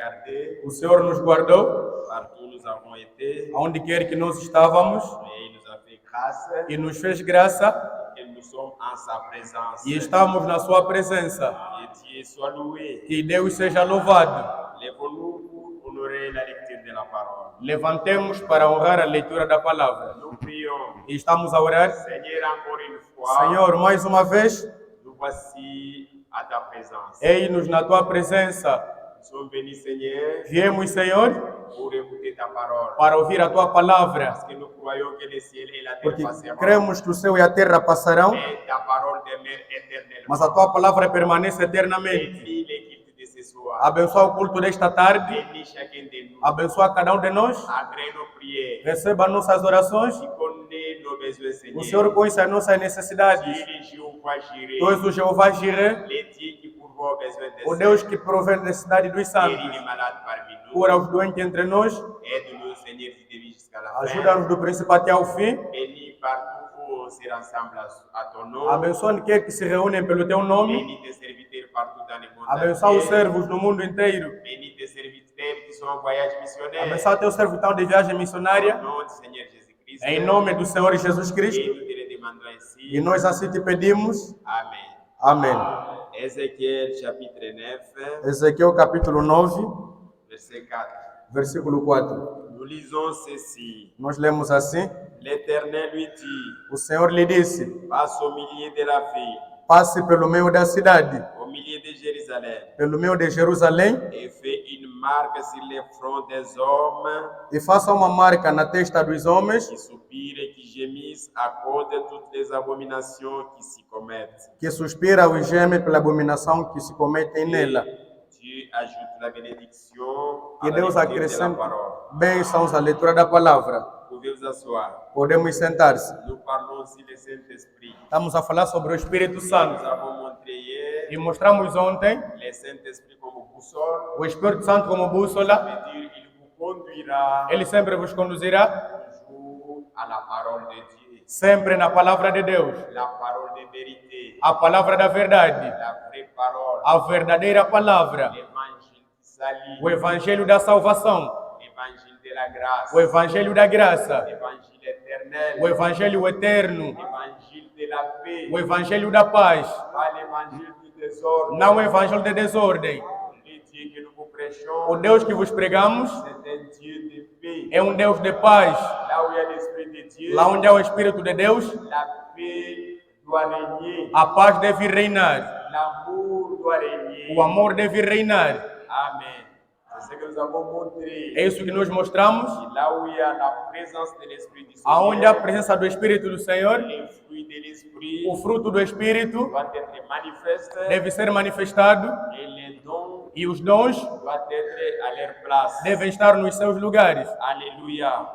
gardés O Senhor nos guardou, partout où nous avons été aonde quer que nós estávamos, et il nous a fait grâce e nos fez graça, et nous sommes en sa présence. e estamos na sua presença. Et Dieu soit loué. Que Deus seja louvado. Lève-nous pour honorer la lecture de la parole. Levantemos para honrar a leitura da palavra. Nous prions. E estamos a orar. Seigneur, encore une fois, Senhor, mais uma vez, nous voici à ta présence. eis-nos na tua presença. Nous sommes venus, Seigneur, Viemos, Senhor, pour écouter ta parole. para ouvir a tua palavra, Parce que nous croyons que le ciel et la terre porque passeront, cremos que o céu e a terra passarão, mais ta parole demeure éternellement. mas a tua palavra permanece eternamente. Bénis les cultes de ce soir. Abençoa o culto desta tarde, Bénis chacun de nous. abençoa cada de nós, Agrée nos prières. receba nossas orações. Tu connais nos besoins, O Seigneur. Senhor conhece as nossas Tu necessidades. es le Jéhovah Jireh, Tu és o Jeová Jireh, le Dieu qui pourvoit aux besoins des o Deus saints. que provê a necessidade dos Guéris santos. les malades parmi nous. Cura os doentes entre nós, Aide-nous, Seigneur, tu te vis jusqu'à la fin. ajuda-nos do princípio até ao fim. Bénis partout où on se rassemble à ton nom. Abençoa quem que se reúnem pelo teu nome. Bénis tes serviteurs partout dans le monde Abençoa os entier. servos no mundo inteiro. Bénis tes serviteurs qui sont en voyage missionnaire. Abençoa teus servos que estão de viagem Au missionária. nom du Seigneur Jésus-Christ. Em nome do Senhor Jesus Et Cristo. nous te le demandons ainsi. E nós assim te pedimos. Amen. Amém. Ézéchiel chapitre 9, Ezequiel capítulo 9, verset 4. versículo 4. Nous lisons ceci. Nós lemos assim. L'Éternel lui dit, O Senhor lhe disse: passe au milieu de la ville, passe pelo meio da cidade, au milieu de Jérusalem, pelo meio de Jerusalém, et fais une marque sur les fronts des hommes e faça uma marca na testa dos homens qui soupirent et qui gémissent à cause de toutes les abominations qui s'y commettent. que suspiram e gemem pela abominação que se cometem nela. Dieu ajoute la bénédiction à Que la Deus lecture de la acrescente parole. bênçãos à leitura da palavra. Pouvez vous asseoir. Podemos sentar-se. Nous parlons aussi du Saint-Esprit. Estamos a falar sobre o Espírito Nous Santo. avons montré hier E mostramos ontem le Saint-Esprit comme boussole. o Espírito Santo como Ça bússola. veut dire il vous conduira Ele sempre vos conduzirá, toujours à la parole de Dieu. sempre na palavra de Deus. La parole de vérité. A palavra da verdade. La vraie parole. A verdadeira palavra. L'évangile qui salit. O Evangelho da salvação. L'évangile de la grâce. O Evangelho da graça. L'évangile éternel. O Evangelho eterno. L'évangile de la paix. O Evangelho da paz. Pas l'évangile du désordre. Não o Evangelho de desordem. Le Dieu que nous vous prêchons, O Deus que vos pregamos c'est un Dieu de paix. é um Deus de paz. Là où il y a l'Esprit de Dieu, Lá onde há o Espírito de Deus, la paix doit régner. a paz deve reinar. L'amour doit régner. O amor deve reinar. Amen. C'est ce que nous avons montré. É isso que nós mostramos. Et là où il y a la présence de l'Esprit du Aonde há a Seigneur, presença do Espírito do Senhor, les fruits de l'Esprit o fruto do Espírito doivent être manifestés deve ser manifestado et les dons e os dons doivent être à leur place. devem estar nos seus lugares. Alléluia.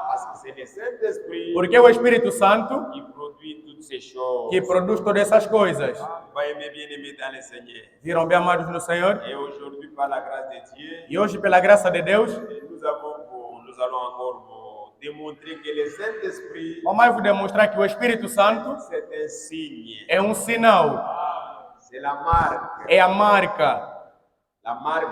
Parce que c'est le Saint-Esprit Porque é o Espírito Santo qui produit toutes ces choses. que produz todas essas coisas. Voyez-moi bien aimés dans le Seigneur. Viram bem amados no Senhor? Et aujourd'hui, par la grâce de Dieu, E hoje, pela graça de Deus, nous allons encore vous démontrer que le Saint-Esprit, vamos vos demonstrar que o Espírito Santo c'est un signe. é um sinal, C'est la marque é a marca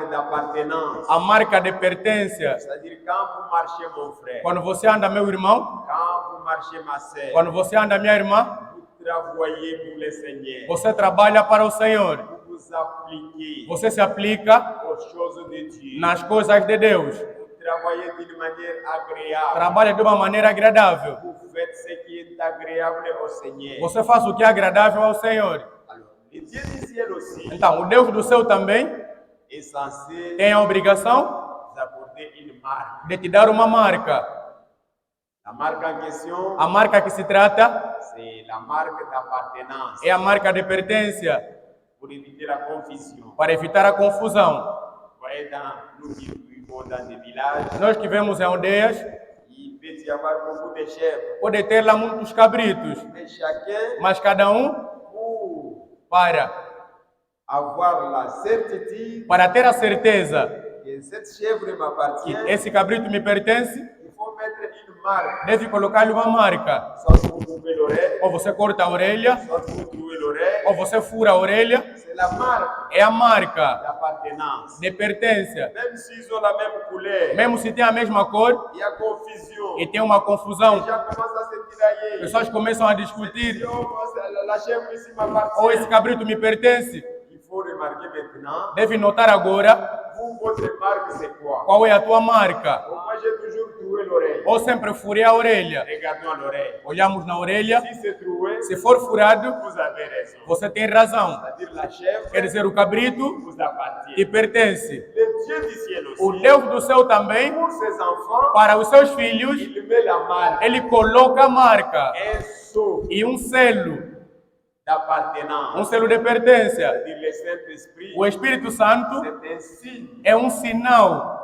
d'appartenance. a marca de pertença. C'est-à-dire, quand vous marchez, mon frère, Quando você anda, meu irmão, quand vous marchez, ma sœur, quando você anda, minha irmã, vous travaillez pour le Seigneur. você trabalha para o Senhor. Vous vous appliquez Você se aplica aux choses de Dieu. nas coisas de Deus. Vous travaillez d'une manière agréable. Trabalha de uma maneira agradável. Vous faites ce qui est agréable au Seigneur. Você faz o que é agradável ao Senhor. Alors, le Dieu du ciel aussi Então, o Deus do céu também est censé tem a obrigação vous apporter une marque. de te dar uma marca. La marque en question, A marca que se trata c'est la marque d'appartenance é a marca de pertença, pour éviter la confusion. para evitar a confusão. Vous voyez, nous qui vivons dans des villages, Nós que vemos em aldeias, il peut y avoir beaucoup de chèvres. pode ter lá muitos cabritos, Mais chacun, mas cada pour para avoir la certitude ter a certeza que cette chèvre que m'appartient, esse cabrito me pertence, il faut mettre une marque. deve colocar-lhe uma marca. Soit vous coupez l'oreille, Ou você corta a orelha, soit vous trouez l'oreille. ou você fura a orelha. C'est la marque É a marca d'appartenance. de pertença. Même s'ils ont la même couleur, Mesmo se tem a mesma cor il y a confusion. e tem uma confusão, Les gens commencent à se tirailler. pessoas começam a discutir. La chèvre ici m'appartient. Ou esse cabrito me pertence. Il faut remarquer maintenant, Deve notar agora vous, votre marque, c'est quoi? qual é a tua marca. Bon, moi, j'ai toujours trouvé l'oreille. Ou sempre furei a orelha. Regardons à l'oreille. Olhamos na orelha. Si c'est trouvé, Se for furado, vous avez raison. você tem razão. C'est-à-dire la chèvre Quer dizer, o cabrito vous appartient. te pertence. Le Dieu du ciel O aussi, Deus do céu também, pour ses enfants, para os seus filhos, il met la marque, ele coloca a marca un sceau e um selo d'appartenance. selo de pertença. C'est-à-dire le Saint-Esprit, O Espírito Santo c'est un signe. é um sinal.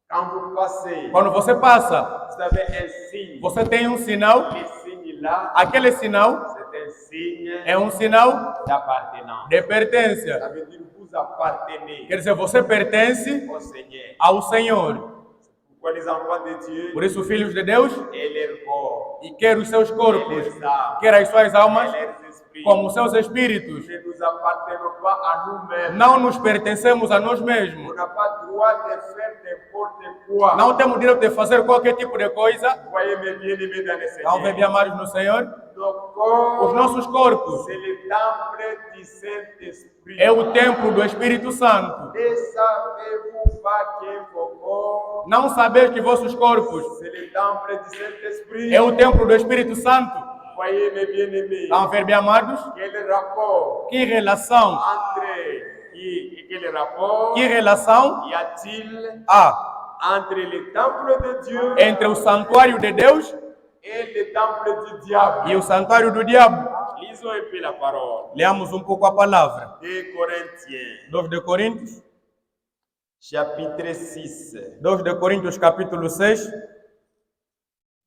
Quand vous passez, Quando você passa, vous avez un signe. você tem um sinal. Le signe là, Aquele sinal c'est un signe é um sinal d'appartenance. de pertença. Ça veut dire vous appartenez Quer dizer, você pertence au Seigneur. ao Senhor. Pourquoi les enfants de Dieu Por isso, filhos de Deus, et leur corps, e quer os seus et corpos, leurs âmes, quer as suas et almas, leurs esprits, como os seus espíritos, ne nous appartenons pas à nous-mêmes. não nos pertencemos a nós mesmos. On n'a pas droit de faire n'importe quoi. Não temos direito de fazer qualquer tipo de coisa. Voyez mes bien-aimés dans le Não bem Seigneur. amados no Senhor. Nos corps, Os nossos corpos c'est le temple du Saint-Esprit. é o templo do Espírito Santo. Ne savez-vous pas que vos corps, Não saber que vossos corpos c'est le temple du Saint-Esprit? é o templo do Espírito Santo. Voyez mes bien-aimés. Não bem amados. Quel rapport Que relação, quel rapport que relação y a-t-il há entre le temple de Dieu entre o santuário de Deus et le temple du diable? e o santuário do diabo? Lisons un peu la parole. Leamos um pouco a palavra. 2 Corinthiens, 2 de Coríntios, chapitre 6. 2 de Coríntios capítulo 6.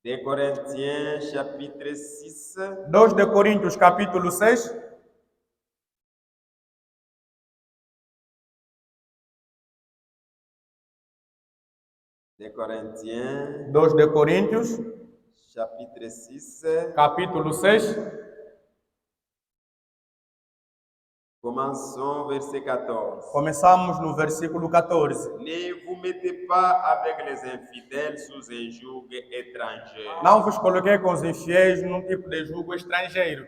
2 Corinthiens, chapitre 6. 2 de Coríntios capítulo 6. De Corinthiens, 2 de Coríntios chapitre 6. capítulo 6. Commençons verset 14. Começamos no versículo 14. Ne vous mettez pas avec les infidèles sous un joug étranger. Não vos coloquei com os infiéis num tipo de jugo estrangeiro.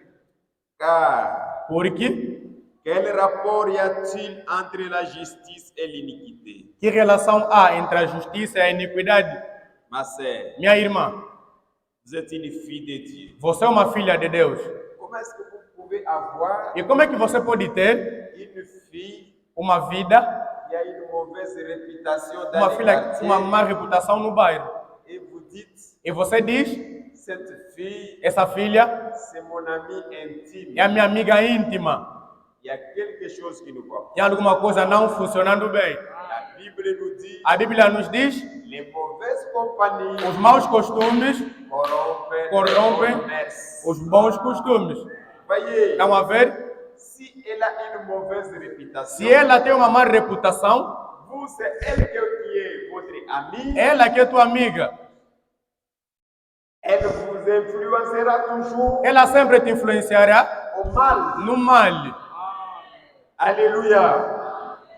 Car Porque quel rapport y a-t-il entre la justice et l'iniquité? que relação há entre a justiça e a iniquidade? Ma sœur, Minha irmã, vous êtes une fille de Dieu. você é uma filha de Deus. Comment est-ce que vous pouvez avoir E como é que você pode ter une fille uma vida, qui a une mauvaise réputation dans uma les filha quartiers com uma má reputação no bairro? et vous dites, E você diz, cette fille, essa filha c'est mon amie intime. é a minha amiga íntima. Il y a quelque chose qui nous va pas. Tem alguma coisa não funcionando bem. La Bible nous dit, A Bíblia nos diz, les mauvaises compagnies os maus costumes corrompent corrompem les mœurs. os bons costumes. Voyez, Estão a ver? si elle a une mauvaise réputation, Se ela tem uma má reputação, vous, c'est elle qui est votre amie, ela que é tua amiga, elle vous influencera toujours ela sempre te influenciará au mal. no mal. Alléluia.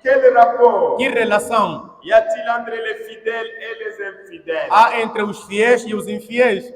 Quel rapport Que relação y a-t-il entre les fidèles et les infidèles? há entre os fiéis e os infiéis?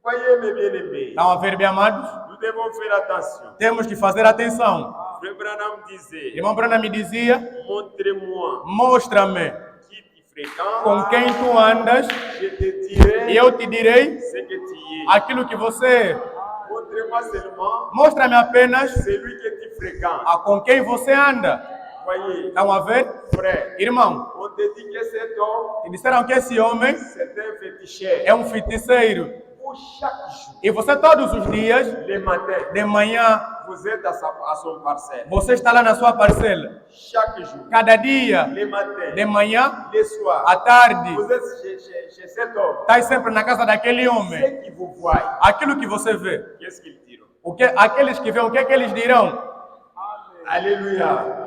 Voyez mes bien-aimés, Estão a ver, bem amados? nous devons faire attention. Temos que fazer atenção. Frère Branham disait, Irmão Brana me dizia, montrez-moi mostra-me qui tu fréquentes, com quem tu andas je te dirai e eu te direi ce que tu es. aquilo que você é. Montrez-moi seulement Mostra-me apenas celui que tu fréquentes. com quem você anda. Voyez, Estão a ver? frère, Irmão, on te dit que cet homme, te disseram que esse homem c'est un féticheur. é um feiticeiro. Vous, chaque jour, E você todos os dias, le matin, de manhã, vous êtes à son parcelle. você está lá na sua parcela. Chaque jour, Cada dia, le matin, de manhã, le soir, à tarde, vous êtes chez cet homme. está sempre na casa daquele homem. Ceux qui vous voient, Aquilo que você vê. qu'est-ce qu'ils diront? Aqueles que veem, o que é que eles dirão? Alléluia.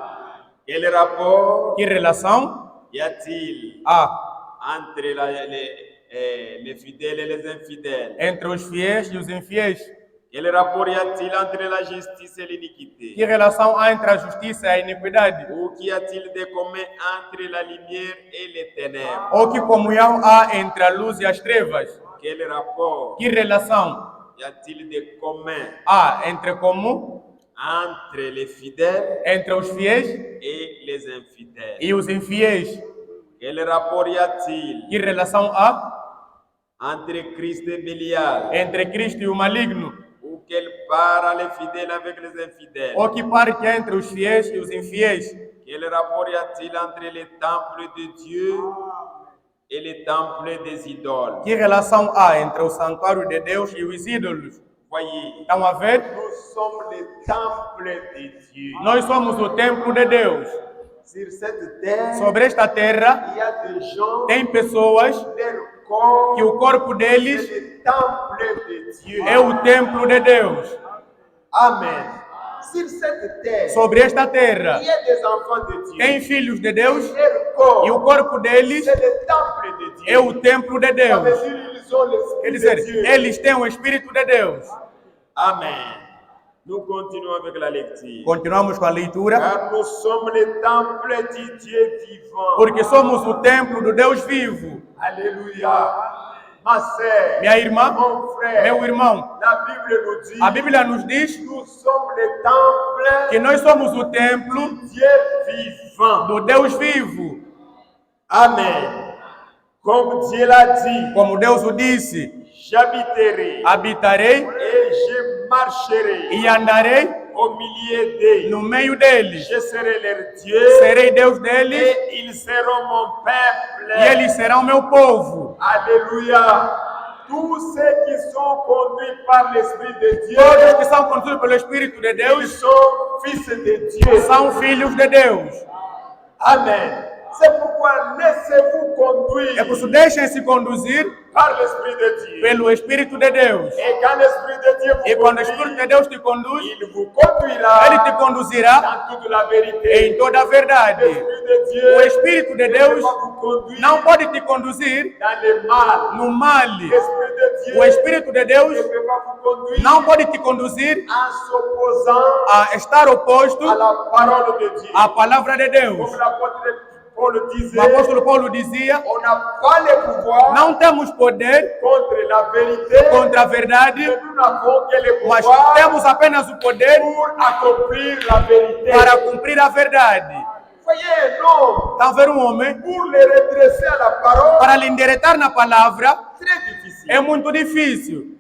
Quel rapport Que relação y a-t-il há entre les fidèles et les infidèles? entre os fiéis e os infiéis? Quel rapport y a-t-il entre la justice et l'iniquité? Que relação há entre a justiça e a iniquidade? Ou qu'y a-t-il de commun entre la lumière et les ténèbres? Ou que comunhão há entre a luz e as trevas? Quel rapport Que relação y a-t-il de commun há entre entre les fidèles entre os fiéis et les infidèles? e os infiéis? Quel rapport y a-t-il Que relação há entre Christ et Bélial? entre Cristo e o maligno? Ou quelle part les fidèles avec les infidèles? Ou que parte há entre os fiéis e os infiéis? Quel rapport y a-t-il entre les temples de Dieu et les temples des idoles? Que relação há entre o santuário de Deus e os ídolos? Voyez, Estão a ver? nous sommes les temples de Dieu. Nós somos o templo de Deus. Sur cette terre, Sobre esta terra, il y a des gens, tem pessoas leur corps, que o corpo c'est deles le temple de Dieu. é o templo de Deus. Amen. Sur cette terre, Sobre esta terra, il y a des enfants de Dieu. tem filhos de Deus Leur corps, e o corpo deles c'est le temple de Dieu. é o templo de Ça veut Deus. dire ils ont Quer l'esprit de dizer, Dieu. eles têm o Espírito de Deus. Amen. Nous continuons avec la lecture. Continuamos com a leitura. Car nous sommes le temple du Dieu vivant. Porque somos o templo do Deus vivo. Alléluia. Ma sœur, Minha irmã, mon frère, meu irmão, la Bible nous dit, a Bíblia nos diz nous sommes le temple que nós somos o templo du Dieu vivant. do Deus vivo. Amen. Comme Dieu l'a dit, Como Deus o disse, j'habiterai habitarei et je marcherai e andarei au milieu d'eux. no meio deles. Je serai leur Dieu Serei Deus deles et ils seront mon peuple. e eles serão meu povo. Alléluia. Tous ceux qui sont conduits par l'Esprit de Dieu, Todos que são conduzidos pelo Espírito de ils Deus sont fils de Dieu. são filhos de Deus. Amen. C'est pourquoi laissez-vous conduire É por isso, deixem-se conduzir par l'Esprit de Dieu. pelo Espírito de Deus. Et quand l'Esprit de Dieu E vous quando o conduit, Espírito de Deus te conduz, il vous conduira ele te conduzirá dans toute la vérité. em toda a verdade. L'Esprit de Dieu O Espírito de ne Deus peut pas vous conduire não pode te conduzir dans le mal. no mal. L'Esprit de Dieu O Espírito de Deus ne peut pas vous conduire não pode te conduzir en s'opposant a estar oposto à la parole de Dieu. à palavra de Deus. Comme l'apôtre Paul disait, O apóstolo Paulo dizia: on n'a pas le pouvoir não temos poder contre la vérité, contra a verdade, mais nous n'avons que le mas pouvoir temos apenas o poder pour accomplir la vérité. para cumprir a verdade. Voyez un homme, Está a ver um homem, pour le redresser à la parole, para lhe endereçar na palavra, très difficile. é muito difícil.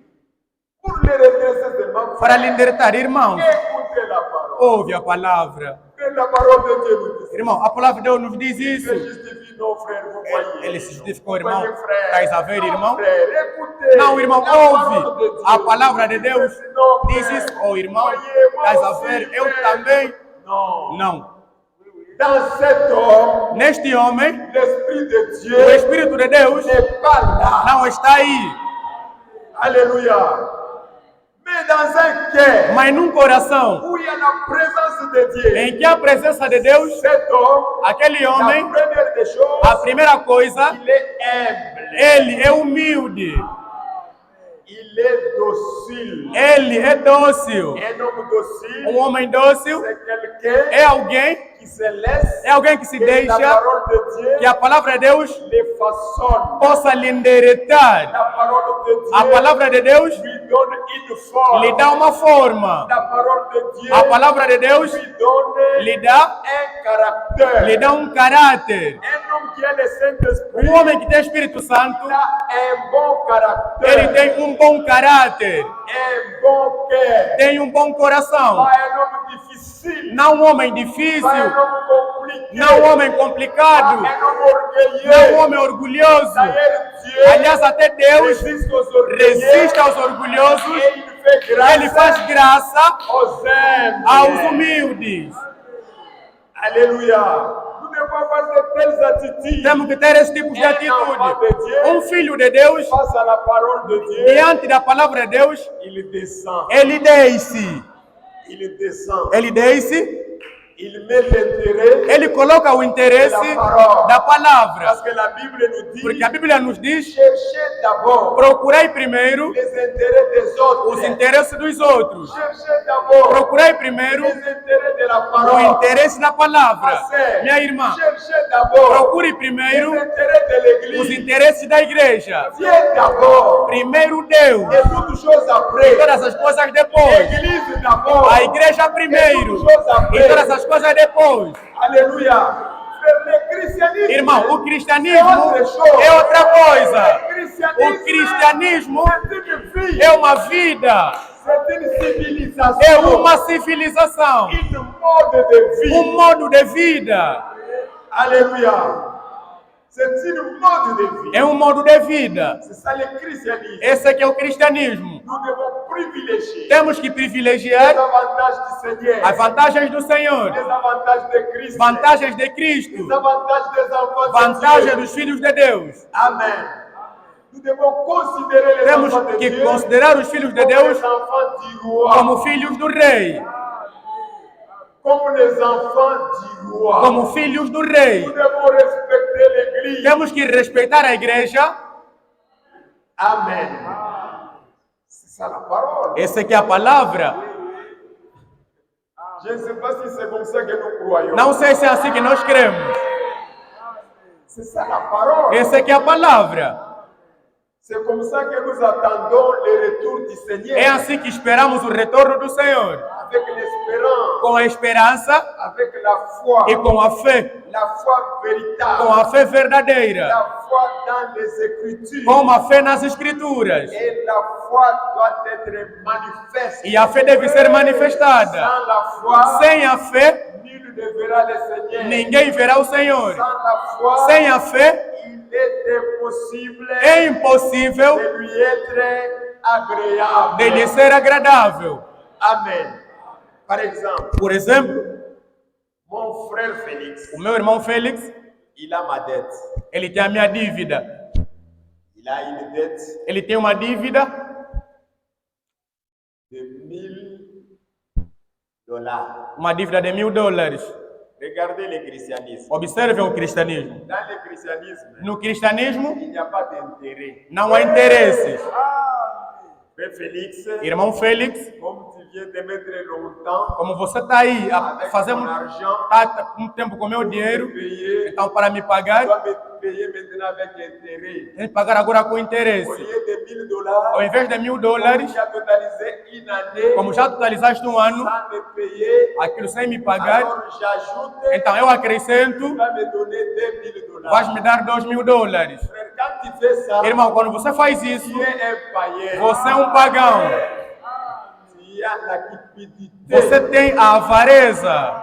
Pour le redresser seulement, Para lhe endereçar, irmãos, écoutez la parole. ouve a palavra. Et la parole de Dieu nous dit. Irmão, a palavra de Deus nos diz isso. Il justifie nos frères, vous voyez. Ele se justificou, Vous irmão. voyez, frère. Estás a ver, Non, irmão? frère, écoutez. Não, irmão, La parole de ouve Dieu. a palavra de Deus. Non, Diz frère. isso, oh irmão. Voyez, moi Estás a aussi, ver? Eu frère. também. Non. Não. Dans cet homme, Neste homem, l'Esprit de o Dieu Espírito de Deus n'est pas là. não está aí. Alléluia. Mais dans un cœur Mas num coração où il y a la présence de Dieu, em que a presença de Deus, cet homme, aquele la homem, première des choses, a primeira coisa, il est humble. ele é humilde. Il est docile. Ele é dócil. Un homme docile, Um homem dócil c'est quelqu'un é alguém, qui se laisse é alguém que se que la deixa parole de Dieu que a palavra de Deus le façonne. possa lhe endereçar. La parole de A Dieu palavra de Deus lui donne une forme. lhe dá uma forma. La parole de Dieu A palavra de Deus lui donne lhe dá, un caractère. lhe dá um caráter. Un homme qui a le Saint-Esprit Um homem que tem Espírito Santo, a un bon caractère, ele tem um bom caráter, un bon cœur. tem um bom coração. Pas un homme difficile, Não um homem pas un difícil, homme compliqué, não um homem pas complicado, un homme não um orgueilleux. homem orgulhoso. D'ailleurs, Dieu Aliás, até Deus résiste aux orgueilleux resiste aos orgulhosos, et il fait grâce ele faz graça aux humbles. aos humildes. Alléluia. Nous devons avoir de telles attitudes Temos que ter esse tipo de atitude. Um filho de Deus, face à la parole de Dieu. diante da palavra de Deus, Il descend. ele desce. Il descend. Ele desce il met l'intérêt ele coloca o interesse da palavra. parce que la Bible nous dit Porque a Bíblia nos diz: cherchez d'abord procurei primeiro les intérêts des autres. os interesses dos outros. Cherchez d'abord Procurei primeiro les intérêts de la o parole. interesse da palavra. Ma sœur, Minha irmã, cherchez d'abord procure les primeiro intérêts de os l'église. interesses da igreja. Viens d'abord Primeiro Deus et toutes choses e après. todas as coisas depois. L'église d'abord. A igreja primeiro e todas as coisas depois. Alléluia. Le christianisme Irmão, o cristianismo é outra coisa. O cristianismo c'est une vie, é uma vida, c'est une civilisation, é uma civilização, une mode de vie. modo de vida. Alléluia. C'est une mode de vie. É modo de vida. C'est ça le christianisme. Esse aqui é o cristianismo. Nous devons privilégier Temos que les privilegiar avantages du Seigneur, as vantagens do Senhor, les avantages de Christ, vantagens de Cristo, les avantages des enfants de vantagens Dieu. dos filhos de Deus. Amen. Nous devons considérer les Temos enfants de que Dieu considerar os filhos de comme Deus les enfants du roi. como filhos do rei, Comme les enfants du roi. como filhos do rei. Nous devons respecter l'église. Temos que respeitar a igreja. Amen. C'est ça la parole. Essa aqui é a palavra. Je ne sais pas si c'est comme ça que nous croyons. Não sei se é assim que nós cremos. C'est ça la parole. Essa aqui é a palavra. C'est comme ça que nous attendons le retour du Seigneur. É assim que esperamos o retorno do Senhor. Avec l'espérance, Com a esperança avec la foi, e com a fé. la foi véritable, Com a fé verdadeira. la foi dans les Écritures. Com a fé nas Escrituras. Et la foi doit être manifeste. E a fé deve ser manifestada. Sans la foi, Sem a fé, nul ne verra le Seigneur. ninguém verá o Senhor. Sans la foi, Sem a fé, il est impossible é impossível de lui être agréable. de lhe ser agradável. Amen. Par exemple, Por exemplo, mon frère Félix, o meu irmão Félix, il a ma dette. ele tem a minha dívida. Il a une dette Ele tem uma dívida de $1000. uma dívida de $1000. Regardez le christianisme. Observem o cristianismo. Dans le christianisme, No cristianismo, il n'y a pas d'intérêt. não há interesses. Frère Félix, Irmão Félix, comme tu viens de mettre longtemps como você está aí a avec fazer mon argent, tá um tempo com meu dinheiro, payer, então para me tu pagar, dois me payer maintenant avec intérêt. tem que pagar agora com Au interesse. lieu de $1000, Ao invés de $1000, tu as totalisé une année como já totalizaste um ano, sans me payer. aquilo sem me pagar, Alors j'ajoute, então eu acrescento, tu vas me donner $2000. vais me dar $2000. Frère, quand tu fais ça, Irmão, quando você faz isso, tu es un païen. você é um pagão. Tu as la cupidité. Você tem a avareza.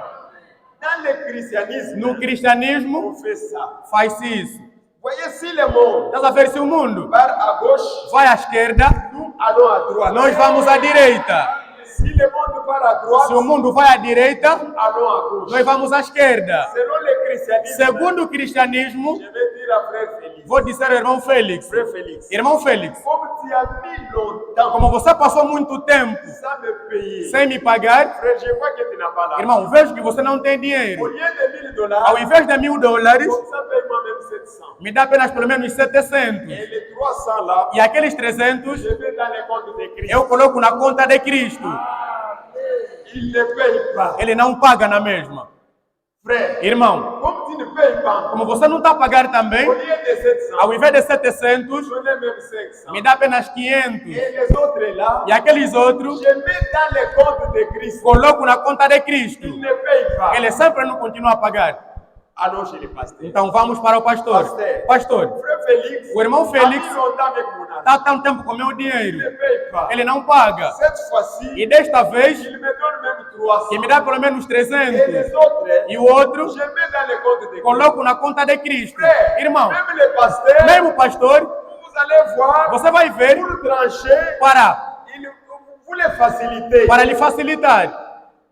Dans le christianisme, No cristianismo, on fait ça. faz-se isso. Voyez, si le monde Estás a ver se o mundo part à gauche, vai à esquerda, nous allons à droite. nós vamos à direita. Si le monde part à droite, Se o mundo vai à direita, nous allons à gauche. nós vamos à esquerda. Selon le christianisme, Segundo o cristianismo, je vais dire à frère Félix. vou dizer ao irmão Félix. Frère Félix, Irmão Félix, comme tu as mis longtemps como você passou muito tempo sans me payer, sem me pagar, frère, je vois que tu n'as pas l'argent. irmão, vejo que você não tem Au dinheiro. lieu de $1000, Ao invés de $1000, comme ça, paye-moi même 700. me dá apenas pelo menos 700. Et les 300 là, E aqueles 300, je vais dans les comptes de Christ. eu coloco na conta de Cristo. Il ne paye pas. Ele não paga na mesma. Frère, Irmão, comme tu ne payes pas, como você não está a pagar também, au lieu de 700, ao invés de 700, donnez même 500. me dá apenas 500. Et les autres là, E aqueles outros, je mets dans les comptes de Christ. coloco na conta de Cristo. Il ne paye pas. Ele sempre não continua a pagar. Allons chez les pasteurs. Então vamos para o pastor. Pastor, Frère Félix, o irmão Félix a mis longtemps avec mon argent. está há tanto tempo com meu Il ne dinheiro. paye pas. Ele não paga. Cette fois-ci, E desta vez, il me donne même 300. ele me dá pelo menos Et 300. les autres, E o outro, je mets dans les comptes de Christ. coloco na conta de Cristo. Frère, Irmão, même les pasteurs, mesmo pastor, vous allez voir, você vai ver pour trancher, para vous les facilitez. lhe facilitar.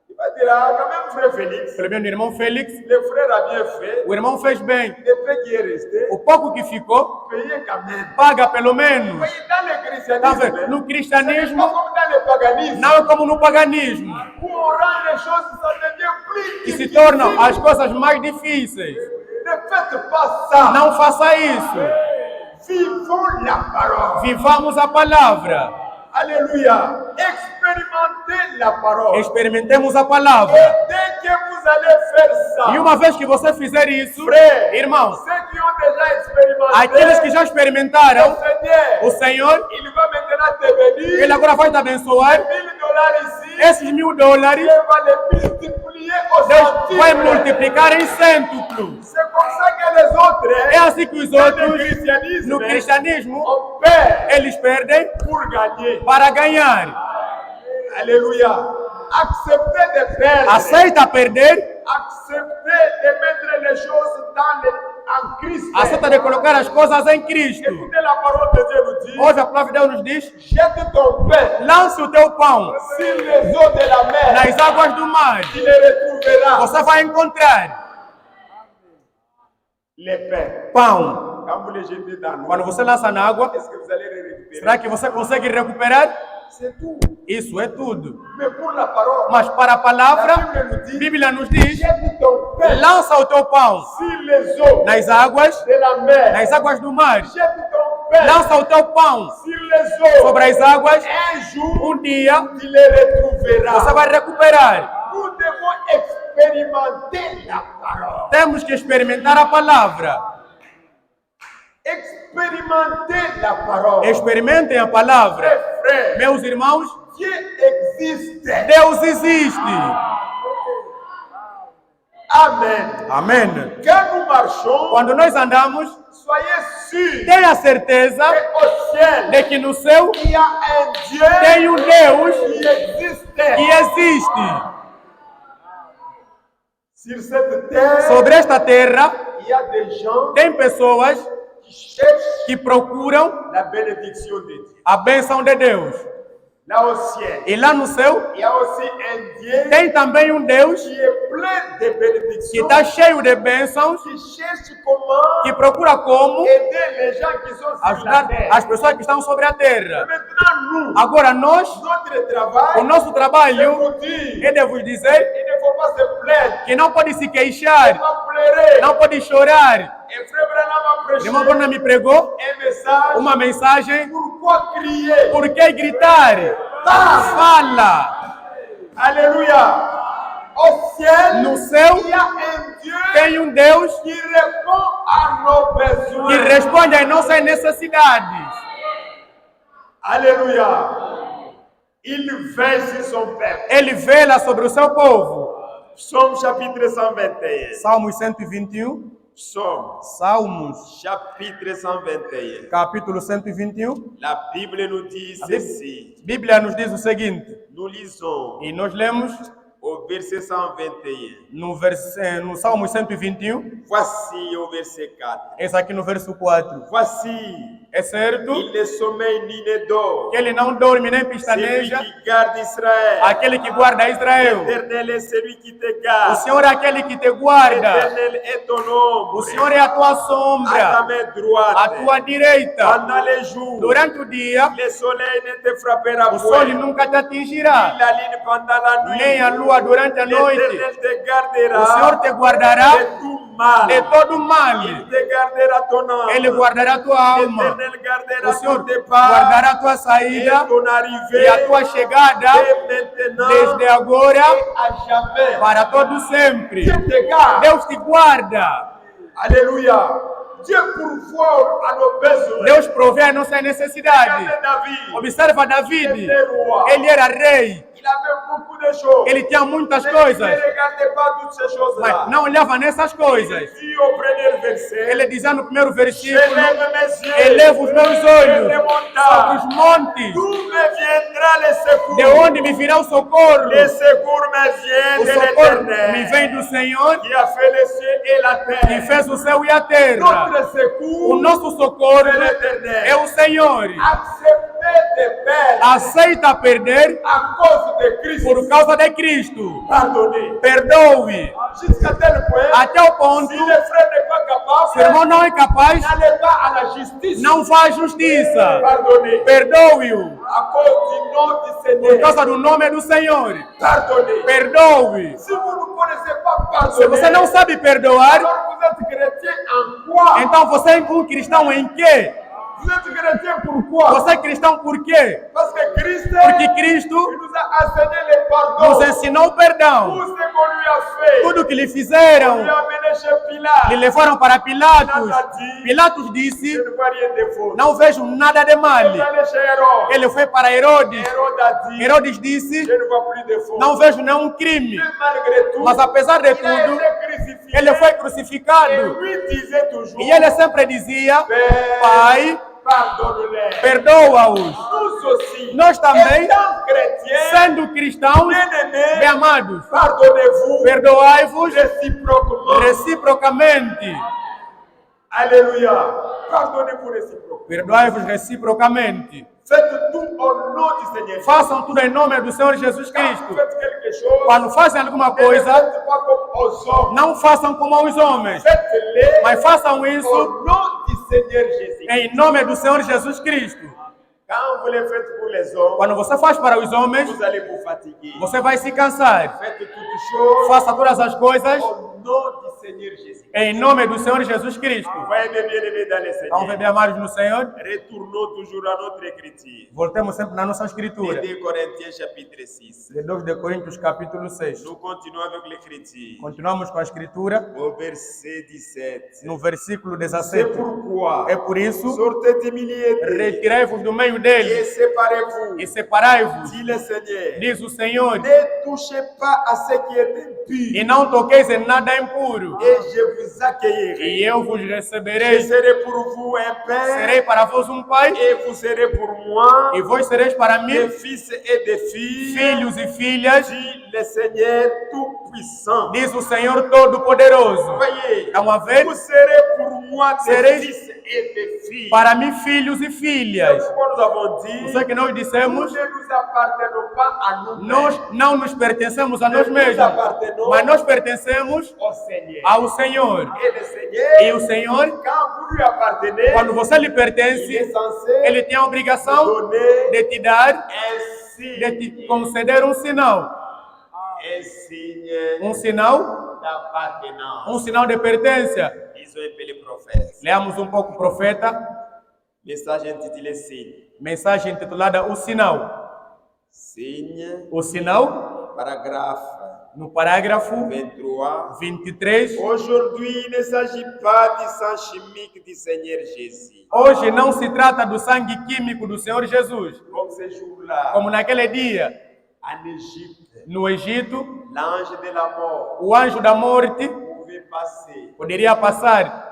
Il Vai dire, ah, quand même, frère Félix, Pelo menos o irmão Félix, le frère a bien fait. o irmão fez bem. Le peu qui est resté, O pouco que ficou, payez quand même. paga pelo menos. Voyez, dans le Tá vendo? christianisme, No c'est pas cristianismo, comme dans le paganisme, não é como no paganismo, où on rend les choses, ça devient plus que se difficile. tornam as coisas mais difíceis. Ne faites pas ça. Não faça isso. Vivons la parole. Vivamos a palavra. Alléluia. Expérimentez la parole. Experimentemos a palavra. Et dès que vous allez faire ça, E uma vez que você fizer isso, frère, irmãos, ceux qui ont déjà expérimenté, aqueles que já experimentaram, Seigneur, o Senhor, il va maintenant te bénir. Ele agora vai te abençoar. $1000 ici, Esses $1000, Dieu va les multiplier au Deus vai centuple. multiplicar em cêntuplo. C'est comme ça que les autres, É assim que os dans le outros, christianisme, no cristianismo, on perd eles perdem pour gagner. para ganhar. Alléluia. Acceptez de perdre. Aceita perder, Acceptez de mettre les choses en Christ. aceita de colocar as coisas em Cristo. Écoutez la parole de Dieu nous dit, Hoje a palavra de Deus nos diz, jette ton pain lance o teu pão sur les eaux de la mer. nas águas do mar. Tu les retrouveras. Você vai encontrar Les pains. pão. Quand vous les jetez dans l'eau, Quando você lança na água, est-ce que vous allez les récupérer? será que você consegue recuperar? C'est tout. Isso é tudo. Mais pour la parole, Mas para a la palavra, Bible nous a dit, Bíblia nos diz, jette ton pain lança o teu pão sur les eaux nas águas, de la mer. nas águas do mar. Jette ton pain Lança o teu pão sur les eaux. sobre as águas. Un jour, Dia tu les retrouveras. você vai recuperar. Nous devons expérimenter la parole. Temos que experimentar a palavra. Expérimenter la parole. Experimentem a palavra. Frère, Meus irmãos, Dieu existe. Deus existe. Amen. Amém. Quand nous marchons, Quando nós andamos, soyez sûrs tenha certeza qu'au ciel, de que no céu il y a un Dieu tem um Deus qui existe. que existe. Sur cette terre, Sobre esta terra, il y a des gens tem pessoas qui cherchent que procuram la bénédiction de Dieu. a bênção de Deus. Là au ciel, E lá no céu, il y a aussi un Dieu tem também um Deus qui est plein de que bénédictions, está cheio de bênçãos, qui cherche comment que procura como aider les gens qui sont sur la ajudar terre. as pessoas que estão sobre a terra. Maintenant, nous, Agora nós, notre travail, o nosso c'est trabalho vous dire, é de vos dizer il ne faut pas se plaindre, que não pode se il ne queixar, faut pas pleurer. não pode chorar. Et frère Branham a prêché Irmão Bruno me pregou un message. uma mensagem. Pourquoi crier? Por que gritar? Fala! Alléluia. Au ciel, No céu il y a un Dieu tem um Deus qui répond à nos besoins. que responde às nossas necessidades. Alléluia. Il veille sur son peuple. Ele vela sobre o seu povo. Psaume chapitre 121. Salmos 121. Psaume Salmos, chapitre 121. capítulo 121. La Bible nous dit A ceci. Bíblia nos diz o seguinte, Nous lisons e nós lemos au verset 121. no Salmo 121, Voici au verset 4. esse aqui no verso 4. Voici, É certo il ne sommeille ni ne dort. que ele não dorme nem Celui pestaneja, qui garde Israël. aquele que guarda Israel. L'Éternel est celui qui te O garde. Senhor é aquele que te guarda. L'Éternel est ton ombre. O Senhor é a tua À ta sombra, main a droite. tua direita. Pendant les jours, Durante o dia, le soleil ne te frappera o sol point. nunca te Ni atingirá, la lune pendant la nuit. nem a lua durante a noite. L'Éternel te O gardera Senhor te guardará de tout mal. de todo mal. Il te gardera ton âme. Ele guardará a tua alma. L'Éternel gardera O Senhor ton départ guardará a tua et saída ton e arrivée a tua chegada dès maintenant desde agora et à jamais. para todo sempre. Dieu te garde. Deus te guarda. Alléluia. Dieu pourvoit à nos besoins. Deus provê a nossa necessidade. Regardez David. Observa David. Il était roi. Ele era rei. Il avait beaucoup de choses. Ele tinha muitas Mais coisas, il ne regardait pas toutes ces choses-là. mas não olhava nessas coisas. Il dit au premier verset, Ele dizia no primeiro je versículo: lève mes yeux elevo os meus olhos vers les sobre montagnes. os montes, D'où me viendra le secours? de onde me virá o socorro. Le secours me vient O de socorro me l'Éternel, vem do Senhor, qui a fait les cieux et la que terre. fez o céu e a terra. Notre secours O nosso socorro é l'Éternel. é o Senhor. Acceptez de perdre aceita perder à cause de Christ. por causa de Cristo. Pardonnez. Perdoe. Jusqu'à tel point, Até o ponto, si le frère n'est pas se o irmão capable, não é capaz, n'allez pas à la justice. não faz justiça. Pardonnez. Perdoe-o. À cause du nom du Por Seigneur. causa do nome do Senhor. Pardonnez. Perdoe. Si vous ne connaissez pas Se pardonner, você não sabe perdoar, alors vous êtes chrétien en quoi? então você é um cristão em quê? Vous êtes chrétien pourquoi? Você é cristão por quê? Parce que Christ, Porque Cristo il nous a enseigné le pardon. nos ensinou o perdão. Tout ce qu'on lui a fait. Tudo que lhe On fizeram, lui a amené chez Pilate. lhe levaram para Pilatos. Pilatos disse, Je ne vois rien de faux. não vejo nada de mal. Il est allé chez Hérode. Ele foi para Herodes. Hérode a dit, Herodes disse, je ne vois plus de faux. não vejo nenhum crime. Mais malgré tout, Mas apesar de il a tudo, été crucifié. ele foi Et crucificado. lui disait toujours, E ele sempre dizia, Père, Pai, pardonne-les. perdoa-os. Nous aussi, Nós também, étant chrétiens, sendo cristãos, bem bien-aimés, amados, pardonnez-vous perdoai-vos réciproquement. reciprocamente. Alléluia. Pardonnez-vous réciproquement. Perdoai-vos reciprocamente. Faites tout au nom du Seigneur. Façam tudo em nome do Senhor Jesus Quand Cristo. vous faites quelque chose, Quando fazem alguma ne le coisa, faites pas comme aux hommes. não façam como aos homens, Faites-les mas façam isso au nom du Seigneur Jésus. em nome do Senhor Jesus Cristo. Quand vous les faites pour les hommes, Quando você faz para os homens, vous allez vous fatiguer. você vai se cansar. Faites toutes choses Faça todas as coisas au nom du Seigneur Jésus. em nome do Senhor Jesus Cristo. Voyez-les bien-aimés dans le Então, Seigneur. bem amados no Senhor, Retournons toujours à notre écriture. voltemos sempre na nossa escritura. 2 Corinthiens chapitre 6. De 2 de Coríntios, capítulo 6. Nous continuons avec l'écriture. Continuamos com a escritura Au verset 17. no versículo C'est 17. pourquoi É por isso, sortez d'humiliété retirei-vos do meio et deles séparez-vous, e separai-vos, dit le Seigneur. diz o Senhor, Ne touchez pas à ce qui est impur, e não toqueis em nada impuro, et je vous accueillerai. e eu vos Je receberei. serai pour vous un Serei père, para vos um pai, et vous serez pour moi e vos sereis para des mim fils et des filles, filhos e filhas, dit le Seigneur Tout-Puissant. diz o Senhor Todo-Poderoso. Voyez, Estão a ver? vous serez pour moi des Serei fils et des filles. Para mim, filhos e filhas. C'est pourquoi nous avons dit, Isso é que nós nous dissemos, ne nous appartenons pas à nous-mêmes, nós não nos pertencemos a nós nous mesmos, appartenons mas nós pertencemos au Seigneur. ao Senhor. Et le Seigneur, E o Senhor, quand vous lui appartenez, quando você lhe il est pertence, censé Ele tem a obrigação donner de te dar, un signe, de te conceder um sinal. un signe Um sinal, d'appartenance. um sinal de pertença. Ils ont appelé prophète. Leamos um pouco o profeta, Message intitulé Signe. mensagem intitulada O Sinal. Signe, O sinal, paragraphe no parágrafo 23. 23. Aujourd'hui, il ne s'agit pas du sang chimique du Seigneur Jésus. Hoje não se trata do sangue químico do Senhor Jesus, Comme ce jour-là, como naquele dia, en Égypte, no Egito, l'ange de la mort o anjo da morte pouvait passer. poderia passar.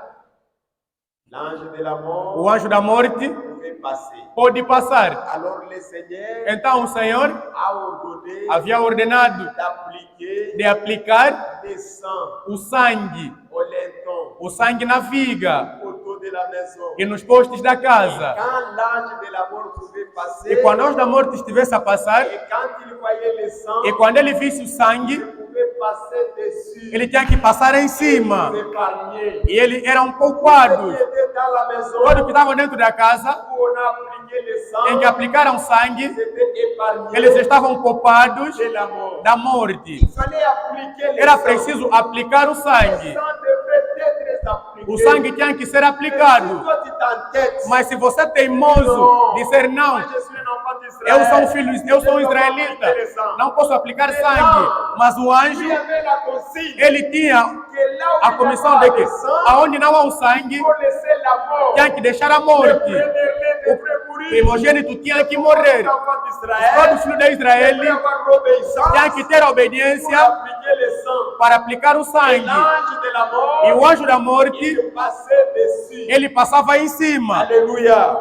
L'ange de la mort O anjo da morte pouvait passer. pode passar. Alors le Seigneur Então o Senhor a ordonné havia ordenado d'appliquer de aplicar des sangs o sangue, au linton o sangue na viga autour de la maison. e nos postes da casa. Quand l'ange de la mort pouvait passer, E quando o anjo da morte estivesse a passar, et quand il voyait le sang, e quando ele visse o sangue, il pouvait passer dessus, ele tinha que passar em cima. épargner. E eles eram Ceux qui poupados. étaient dans la maison, Todos que estavam dentro da casa, où on a appliqué le sang, em que aplicaram sangue, c'était épargné eles estavam poupados de la mort. da morte. Il fallait appliquer le Era sang. preciso aplicar o Le sangue. sang devrait être appliqué. O sangue tinha que ser Mais si aplicado. toi tu t'entêtes, Mas se você é teimoso, disser não, moi je suis un enfant d'Israël, eu sou um filho, eu sou um je ne peux pas israelita, appliquer le sang. não posso aplicar sangue. Mas o Il anjo, y avait la consigne ele tinha que là où a il y comissão a de pas que de sang, aonde não há o sangue, il faut laisser la mort. tinha que deixar a Le morte. premier-né devrait mourir. Primogênito tinha que morrer. Todo enfant Todo d'Israël filho de Israel devrait avoir l'obéissance tinha que ter a pour obediência appliquer le sang. para aplicar o Et sangue. l'ange de la mort, E o anjo da morte, il passait dessus. ele passava em cima. Alléluia.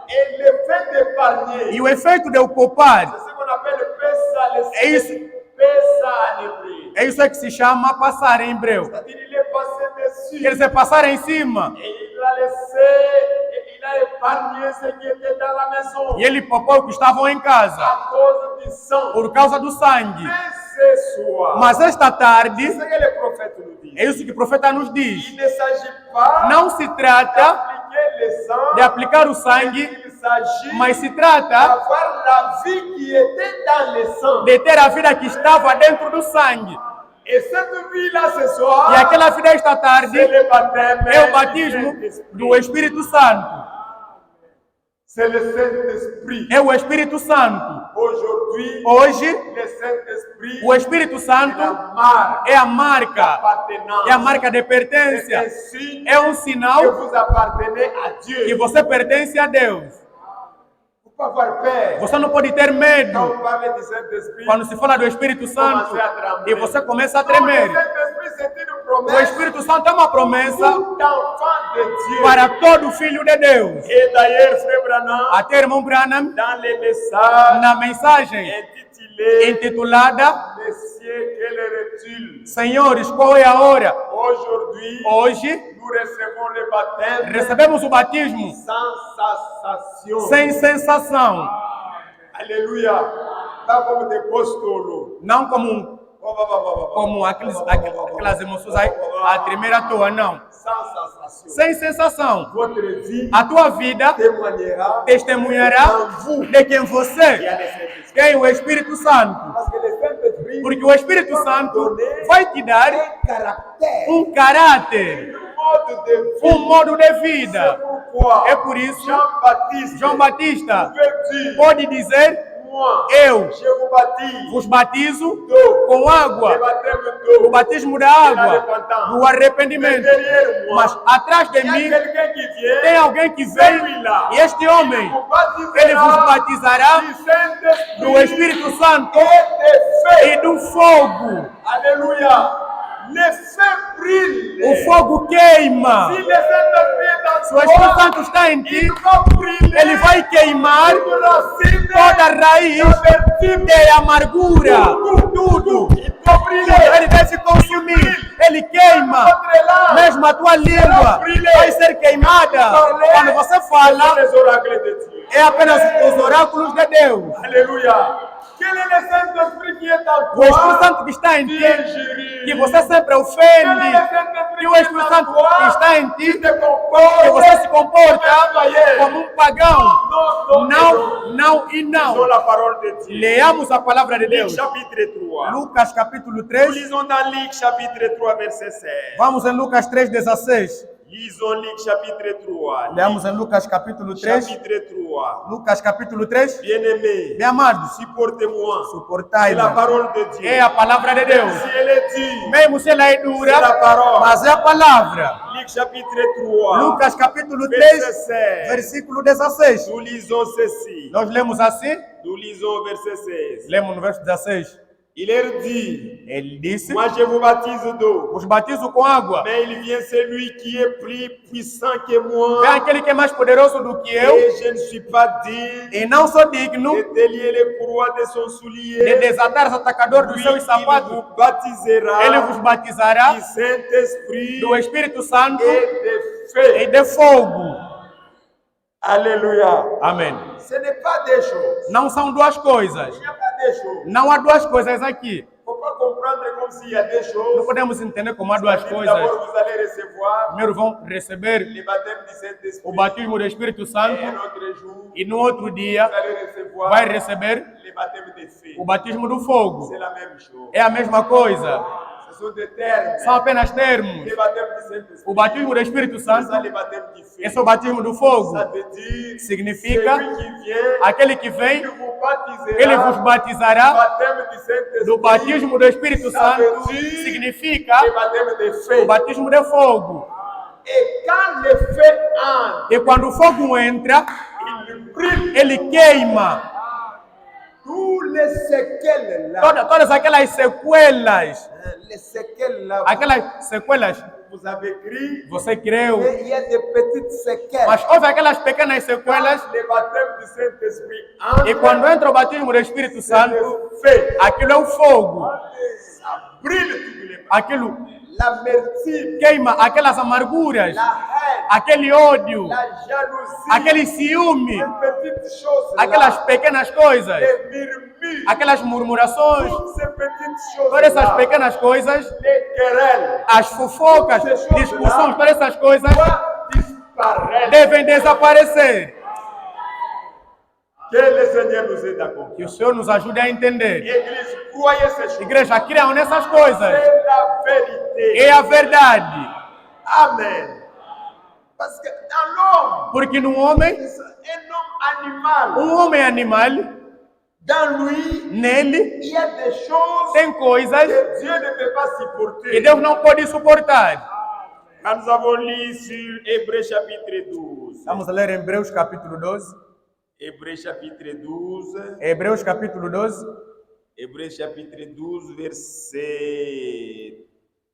Et le fait d'épargner, E o efeito de o poupar, c'est ce qu'on appelle Pessa, É isso. Pessa en hébreu. é isso que se chama passar em hebreu. C'est-à-dire il est passé dessus. Ele se passar em cima. Et il a laissé, et il a épargné ce qui était dans la maison E ele poupou o que estavam em casa à cause du sang. por causa do sangue. Mais ce soir, Mas esta c'est tarde, ce que les prophètes nous disent. é isso que o profeta nos diz. Il ne s'agit pas Não se trata d'appliquer le sang, de aplicar o sangue, il s'agit mas se trata d'avoir la vie qui était dans le sang. de ter a vida que estava dentro do sangue. Et cette vie-là ce soir, E aquela vida esta tarde c'est le baptême é o du batismo Saint-Esprit. do Espírito Santo. C'est le Saint-Esprit. É o Espírito Santo. Aujourd'hui, Hoje, le Saint-Esprit o Espírito est Santo la marque é a marca, d'appartenance. é a marca de C'est un pertença. signe É um que sinal vous appartenez à que Dieu. você pertence a Deus. Il ne faut pas avoir peur. Você não pode ter Quand medo on parle du Saint-Esprit, quando se fala do Espírito Santo commencez à trembler. e você começa a Non, le tremer. Saint-Esprit, c'est une O promesse Espírito Santo é uma promessa tout enfant de Dieu. para todo filho de Deus. Et d'ailleurs, Frère Branham, Até irmão Branham, dans les messages na mensagem intitulés intitulada Messieurs, quelle heure-t-il? Senhores, qual é a hora? Aujourd'hui, Hoje nous recevons le baptême recebemos o batismo sans sensation. sem sensação, Alléluia. Pas comme des postolos. não como aquelas emoções aí, a tremer à toa, não. Sans sensation. Sem sensação. Votre vie A tua vida témoignera testemunhará en vous. de quem Il y você a le Saint-Esprit. tem o Espírito Santo. Parce que le Saint-Esprit Porque o Espírito Santo vai te dar un caractère, um caráter, un mode de vie. um modo de C'est vida. pourquoi É por isso, Jean-Baptiste João Batista pouvait dire, pode dizer: moi, Eu je vous baptise vos batizo d'eau, com le água, baptême o d'eau. batismo da água, do Mais arrependimento. derrière moi, Mas atrás de il y a mim quelqu'un qui vient, tem alguém que vem e este homem, vous baptisera ele vos batizará du Saint-Esprit do Espírito Santo et de e feu. do fogo. Alléluia. Le feu brille. O fogo queima. Si le Saint-Esprit est dans Se o Espírito toi, Santo está em ti, il va brûler ele vai queimar toute racine, toda a raiz l'amertume, de amargura, tudo. il va brûler. Ele vai se consumir, ele queima. Votre langue, Mesmo a tua língua vai ser queimada. Quando você ce sont fala, les oracles de Dieu. é apenas os oráculos de Deus. Alléluia. Quel est le Saint-Esprit qui est en O Espírito toi? Santo que está em Qui ti, injurie. que você sempre Quel est ofende. le Saint-Esprit E o Espírito Santo que está em qui ti, te que comporte você se comporta comme un païen? como um pagão. Non, non, Não, não e Lisons não. la parole de Dieu. Leamos a palavra de Luc Deus. chapitre 3. Lucas capítulo Nous 3. lisons dans Luc chapitre 3 verset 16. Vamos em Lucas 3,16. Lisons Luc chapitre 3. Leamos em Lucas capítulo 3. Chapitre 3. Lucas capítulo 3. Bien-aimés, Bem amados, supportez-moi. C'est suportai-me. la parole de Dieu. É a palavra de Deus. Si elle est dure, Mesmo se ela é c'est la dura, parole. mas é a palavra. Luc chapitre 3. Lucas capítulo verset 3, 16. versículo 16. Nous lisons ceci. Nós lemos assim, Nous lisons verset 16. lemos no verso 16. Il leur dit, Ele disse: moi je vous baptise d'eau, os batizo com água. mais il vient celui qui est plus puissant que moi, Vem aquele que é mais poderoso do que eu, et je ne suis pas digne e não sou digno de délier les courroies de son de soulier. desatar os atacadores dos Lui, seus il sapatos. vous baptisera Ele vos batizará du Saint-Esprit do Espírito Santo et de feu. e de fogo. Alléluia. Amém. Ce n'est pas des choses. Não são duas coisas. Il n'y a pas des choses. Não há duas coisas aqui. Il ne faut pas comprendre comme s'il y a des Não choses. podemos entender como há duas coisas. D'abord, vous allez recevoir Primeiro vão receber le baptême du o Saint-Esprit. batismo do Espírito Et Santo un autre jour, e no outro dia vous allez recevoir vai receber le baptême de feu. o batismo do fogo. C'est la même chose. É a mesma coisa. Ce sont des termes. São apenas termos. Le baptême du Saint-Esprit. O batismo do Espírito C'est ça, Santo, le baptême du feu. esse é o batismo do fogo. Ça veut dire Significa celui qui vient, aquele que il vem, vous baptisera ele vos du batizará baptême du Saint-Esprit. do batismo do Espírito Ça veut Santo. dire Significa le baptême de o feu. batismo de fogo. Et quand le feu entre, E quando o fogo entra, il brûle ele queima tous les séquelles là. todas aquelas sequelas. Les séquelles là, Aquelas sequelas, vous avez écrit, você creu. mais il y a des petites séquelles. Mas houve aquelas pequenas sequelas. Quand le baptême du Saint-Esprit entre, E quando entra o batismo do Espírito c'est Santo, le feu. aquilo é o fogo. Ça brûle toutes les parties. Aquilo l'amertume, queima aquelas amarguras, la haine, aquele ódio, la jalousie, aquele ciúme, les petites choses, aquelas pequenas coisas, les murmures, aquelas murmurações, toutes ces petites choses, todas essas pequenas coisas, les querelles, as fofocas, discussões, todas essas coisas doivent disparaître. devem desaparecer. Que le Seigneur nous aide à Que comprendre. o Senhor nos ajude a entender. Église, croyez ces choses. Igreja, criam nessas coisas. C'est la vérité. É a verdade. Amen. Parce que dans l'homme, Porque no homem, un homme animal, homem animal, dans lui, nele, il y a des choses tem coisas que Dieu ne peut pas que supporter. Deus não pode suportar. Quand nous avons lu sur Hébreux chapitre 12, Vamos a ler Hebreus capítulo 12. Hébreux chapitre 12, Hebreus capítulo 12, Hébreux chapitre 12, verset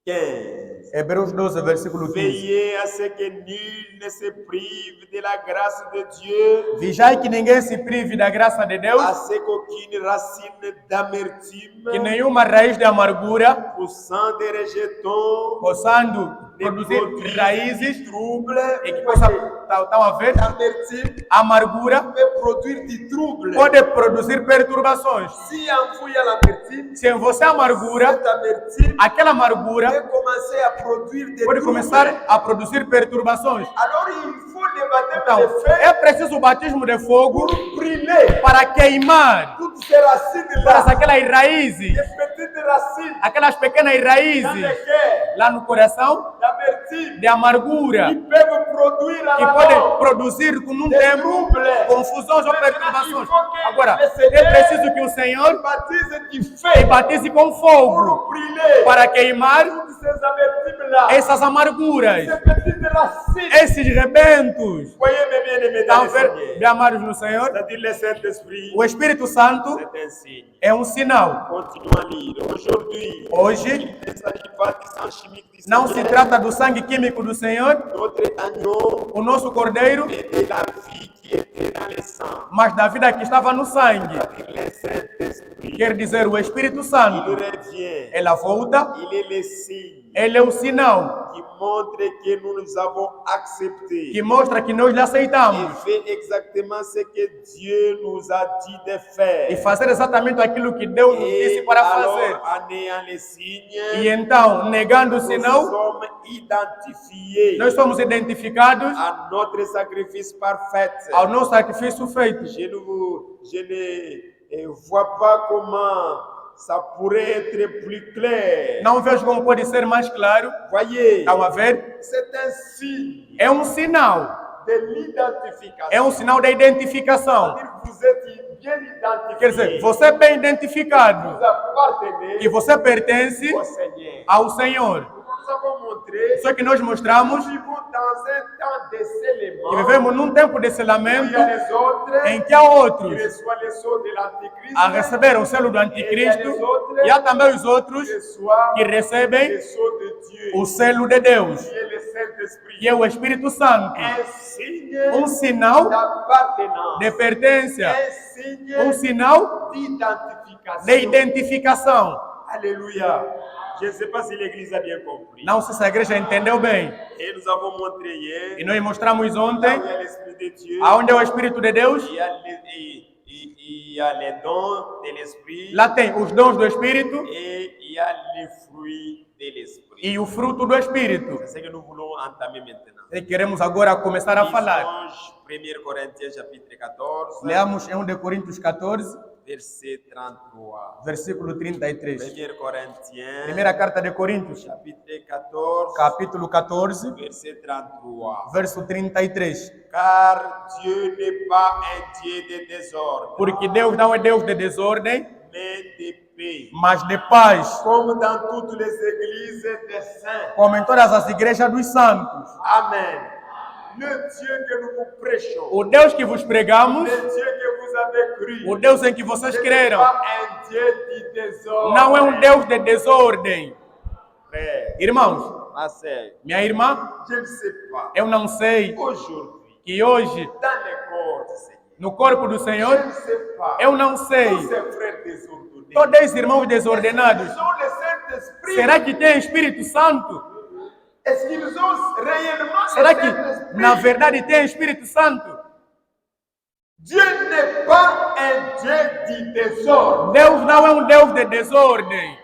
15. Hebreus 12, versículo 15. Veillez à ce que nul ne se prive de la grâce de Dieu, Vigiai que ninguém se prive da graça de Deus, à ce qu'aucune racine d'amertume, que nenhuma raiz de amargura, poussant des rejetons, possando ne produzir produise raízes du trouble, e que possa, estão a ver, l'amertume a amargura peut produire du trouble. pode produzir perturbações. Si en vous il y a l'amertume, Se em você a amargura, cette amertume aquela amargura peut commencer à produire des pode troubles. começar a produzir perturbações. Alors il faut le baptême Então, de feu é preciso o batismo de fogo pour brûler para queimar toutes ces racines-là, todas aquelas raízes, des petites racines aquelas pequenas dans raízes lesquelles lá no coração l'amertume de amargura qui peuvent produire à que la pode longue produzir com um des tempo troubles. confusões ou Maintenant, perturbações. il faut que Agora, le Seigneur é preciso que o Senhor baptise du te feu batize com fogo pour brûler para queimar toutes ces amertumes-là, essas amarguras, ces petites racines. esses rebentos. Voyez mes bien-aimés dans Estão le ver, Seigneur. bem amados no Senhor? C'est-à-dire le Saint-Esprit, O Espírito Santo c'est un signe. é um sinal. Continuons à lire. Aujourd'hui, Hoje, il ne s'agit pas du sang chimique du não se Seigneur, trata do sangue químico do Senhor, notre agneau, o nosso cordeiro, mais de la vie qui était dans le sang. mas da vida que estava no sangue. C'est-à-dire le Saint-Esprit. Quer dizer, o Espírito Il Santo. revient. Ela volta, Il est le signe ele é o sinal qui montre que nous nous avons accepté que mostra que nós lhe et aceitamos fait exactement ce que Dieu nous a dit de faire. e fazer exatamente aquilo que Deus nos disse Et para alors, fazer. en ayant les signes, E então, negando o nous sinal, sommes identifiés nós somos identificados à notre sacrifice parfait. ao nosso sacrifício feito. Je ne vois pas comment ça pourrait être plus clair. Não vejo como pode ser mais claro. Voyez, Estão a ver? c'est un signe É um sinal. de l'identification. É um sinal da identificação. C'est-à-dire que vous êtes bien identifié. Quer dizer, você é bem identificado. Vous appartenez Que você pertence au Seigneur. ao Senhor. Nous avons montré Só que nós mostramos nous vivons dans un temps de scellement. que vivemos num tempo de Il selamento y a les autres em que há qui outros reçoivent le sceau de l'Antichrist. a receber o selo do anticristo e há também os outros qui reçoivent que recebem le sceau de Dieu, o selo de Deus, qui est le Saint-Esprit. que é o Espírito Santo. Un signe Um sinal d'appartenance. de pertença, Un signe um sinal d'identification. de identificação. Alléluia. Je ne sais pas si l'Église a bien compris. Não sei se a igreja entendeu bem. Et nous avons montré hier, E nós mostramos là ontem, où il y a l'Esprit de Dieu, aonde é o Espírito de Deus, il y a les dons de l'Esprit lá tem os dons do Espírito et il y a les fruits de l'Esprit. e o fruto do Espírito. C'est ce que nous voulons entamer maintenant. E queremos agora começar a falar. Lisons 1 Corinthiens chapitre 14, Leamos em 1 Coríntios 14, verset 33. versículo 33. 1 Corinthiens Primeira carta de Coríntios, chapitre 14, capítulo 14, verset 33. verso 33. Car Dieu n'est pas un Dieu de désordre, Porque Deus não é Deus de desordem, mais de paix. mas de paz, Comme dans toutes les églises des saints. como em todas as igrejas dos santos. Amen. Le Dieu que nous vous prêchons, O Deus que vos pregamos, le Dieu que vous avez cru, o Deus em que vocês n'est creram, pas un Dieu de désordre. não é um Deus de desordem. Frère, Irmãos, ma sœur, minha irmã, je ne sais pas. eu não sei Aujourd'hui, que hoje, dans le corps du Seigneur, no corpo do je Senhor, ne sais pas. eu não sei Tous ces frères désordonnés, Todos esses irmãos desordenados, Ils ont le Saint-Esprit. será que tem Espírito Santo? Est-ce qu'ils ont réellement Será le que, Saint-Esprit? na verdade, tem Espírito Santo? Dieu n'est pas un Dieu du désordre. Deus não é um Deus de desordem.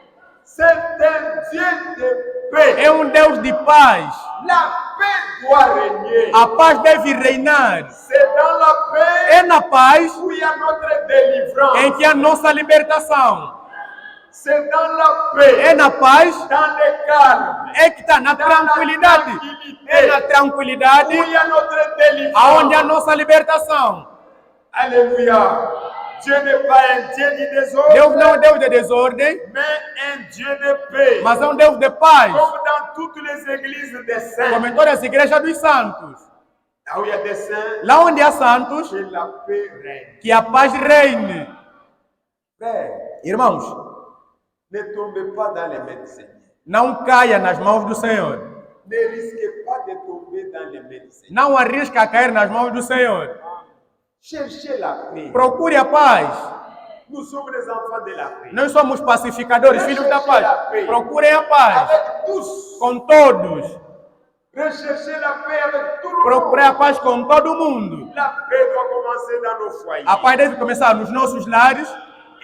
C'est un Dieu de paix. É um Deus de paz. La paix doit régner. A paz deve reinar. C'est dans la paix É na paz où il y a notre délivrance. em que a nossa libertação. C'est dans la paix, É na paz dans le calme, é que está na tranquilidade. É na tranquilidade où il y a notre délivrance. aonde a nossa libertação. Alléluia. Dieu n'est pas un Dieu du désordre, Deus não é Deus de desordem, mais un Dieu de paix. mas é um Deus de paz. Comme dans toutes les églises des saints. Como em todas as igrejas dos santos. Là où il y a des saints, Lá onde há santos, que la paix règne. que a paz reine. Frère, Irmãos, ne tombez pas dans les mains du Seigneur. não caia nas mãos do Senhor. Ne risquez pas de tomber dans les mains du Seigneur. Não arrisca a cair nas mãos do Senhor. Cherchez la paix. Procure a paz. Nous sommes les enfants de la paix. Nós somos pacificadores, filhos da paz. Procurem a paz Avec tous. com todos. Recherchez la paix avec tout le monde. Procurem a paz com todo mundo. La paix doit commencer dans nos foyers. A paz deve começar nos nossos lares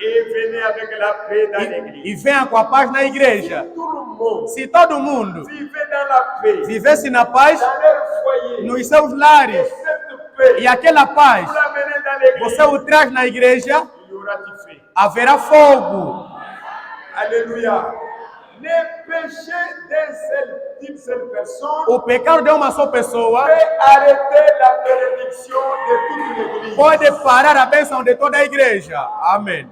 Et venez avec la paix dans l'église. e venha com a paz na igreja. Tout le monde Se todo mundo vivait dans la paix, vivesse na paz dans leur foyer, nos seus lares cette paix, e aquela paz vous l'amenez dans l'église, você o traz na igreja, il y aura du feu. haverá fogo. Alléluia. Les péchés d'une seule personne O pecado de uma só pessoa peut arrêter la bénédiction de toute l'église. pode parar a bênção de toda a igreja. Amém.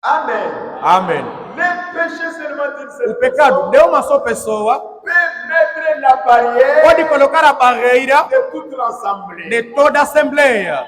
Amen. Amém. Les péchés seulement d'une O seule pecado de uma só pessoa peut mettre la barrière pode colocar a barreira de toute l'assemblée. de toda a assembleia.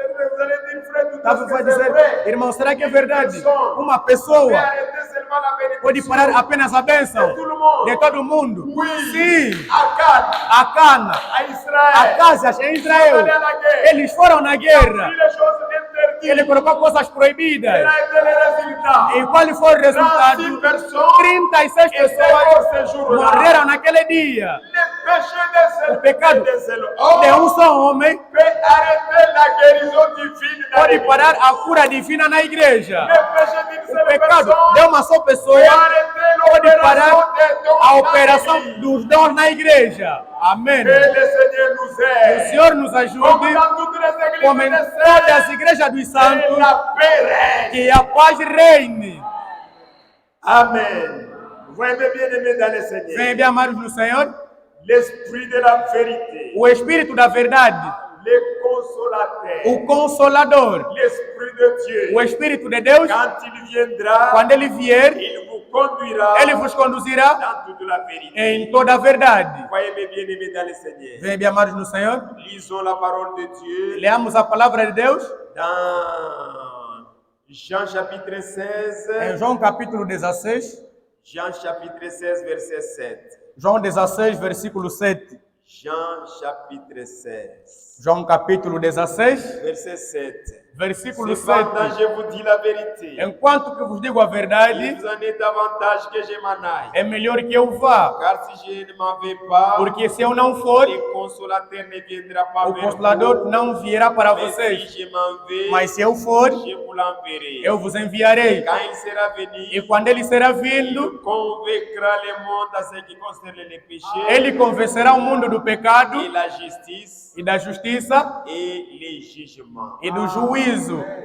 Vous allez dire, frère, tout Tá, ce vai que c'est dizer, vrai. irmão, será que é verdade? Uma Peut pessoa arrêter seulement la pode bénédiction parar apenas a bênção de tout le monde. de todo mundo? Oui. Sim. Akad, A Cana, à a Israël. Casas em Israel, Ils allaient à la guerre. eles foram na guerra. Dit les choses interdites. Ele colocou coisas proibidas. Quel a été le résultat? E qual foi o 36 resultado? personnes 36 étaient mortes pessoas ce jour-là. morreram naquele dia. Le péché d'un seul O pecado d'un seul de homme só homem peut arrêter la guérison divine dans pode l'église. parar a cura divina na igreja. Le péché d'une O seule pecado personne de uma só pessoa peut arrêter pode l'opération parar des dons a dans operação l'église. dos dons na igreja. Amém. Que le Seigneur nous O aide. Senhor nos Comme ajude, dans toutes les églises como em des todas as saints, igrejas dos que santos, la paix règne. que a paz reine. Amen. Vous aimez bien aimer dans le Seigneur. Vem bem amados no Senhor, L'esprit de la vérité, o Espírito da verdade, le consolateur, o Consolador, l'Esprit de Dieu. o Espírito de Deus, Quand il viendra, quando ele vier, il vous conduira ele vos conduzirá dans toute la vérité. em toda a verdade. Voyez-moi bien aimé dans le Seigneur. Vem bem amados no Senhor, Lisons la parole de Dieu leamos a palavra de Deus dans Jean chapitre 16. em João capítulo 16, Jean chapitre 16, verset 7. João 16, versículo 7. Jean chapitre 16, João capítulo 16, verset 7. versículo Cependant, 7. je vous dis la vérité. Enquanto que vos digo a Il verdade, vous en est davantage que je m'en aille. é melhor que eu vá, Car si je ne m'en vais pas, porque se eu não for, le consolateur ne viendra pas o vers Consolador vous. não virá para Mais vocês. si je m'en vais, Mas se eu for, je vous l'enverrai. eu vos enviarei. Quand il sera venu, E quando ele será il vindo, convaincra le monde à ce qui concerne les péchés, ele convencerá o mundo do pecado et la justice e da justiça et les jugements. e do juízo.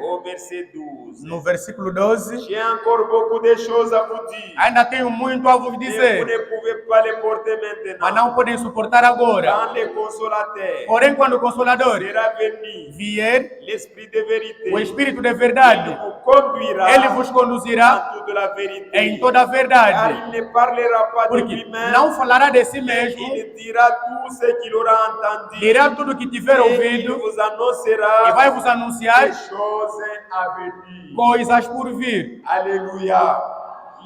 Au verset 12. No versículo 12, J'ai encore beaucoup de choses à vous dire. ainda tenho muito a vos Mais vous dizer, ne pouvez pas les porter mas maintenant. não podem suportar agora. Quand le consolateur Porém, quando o Consolador sera venu, vier, l'esprit de vérité, o Espírito de il verdade, vous conduira ele vos conduzirá dans toute la vérité. em toda a Car verdade, il ne parlera pas de porque lui-même, não falará de si mesmo, il dira tout ce qu'il aura entendu. dirá tudo o que tiver Et il ouvido vous e annoncera vai vos anunciar les choses à venir. coisas por vir. Alléluia.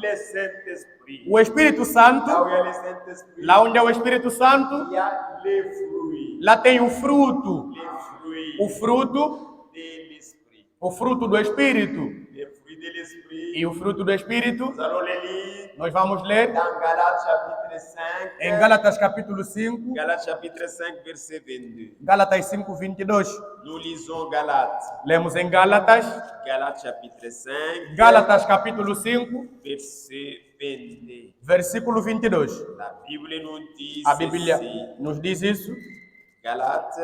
Le Saint-Esprit. O Espírito Santo, Là où il y a le Saint-Esprit, lá onde é o Espírito Santo, il y a les fruits. lá tem o fruto. Les fruits O fruto de l'Esprit. o fruto do Espírito Les fruits de l'esprit. e o fruto do Espírito, Nous allons les lire nós vamos ler dans Galates chapitre 5. em Gálatas capítulo 5, Galates chapitre 5, verset 22. Gálatas 5, 22. Nous lisons Galates. Lemos em Gálatas, Galates chapitre 5, Gálatas capítulo 5, verset 22. versículo 22. La Bible nous dit A Bíblia ceci. nos diz isso. Galates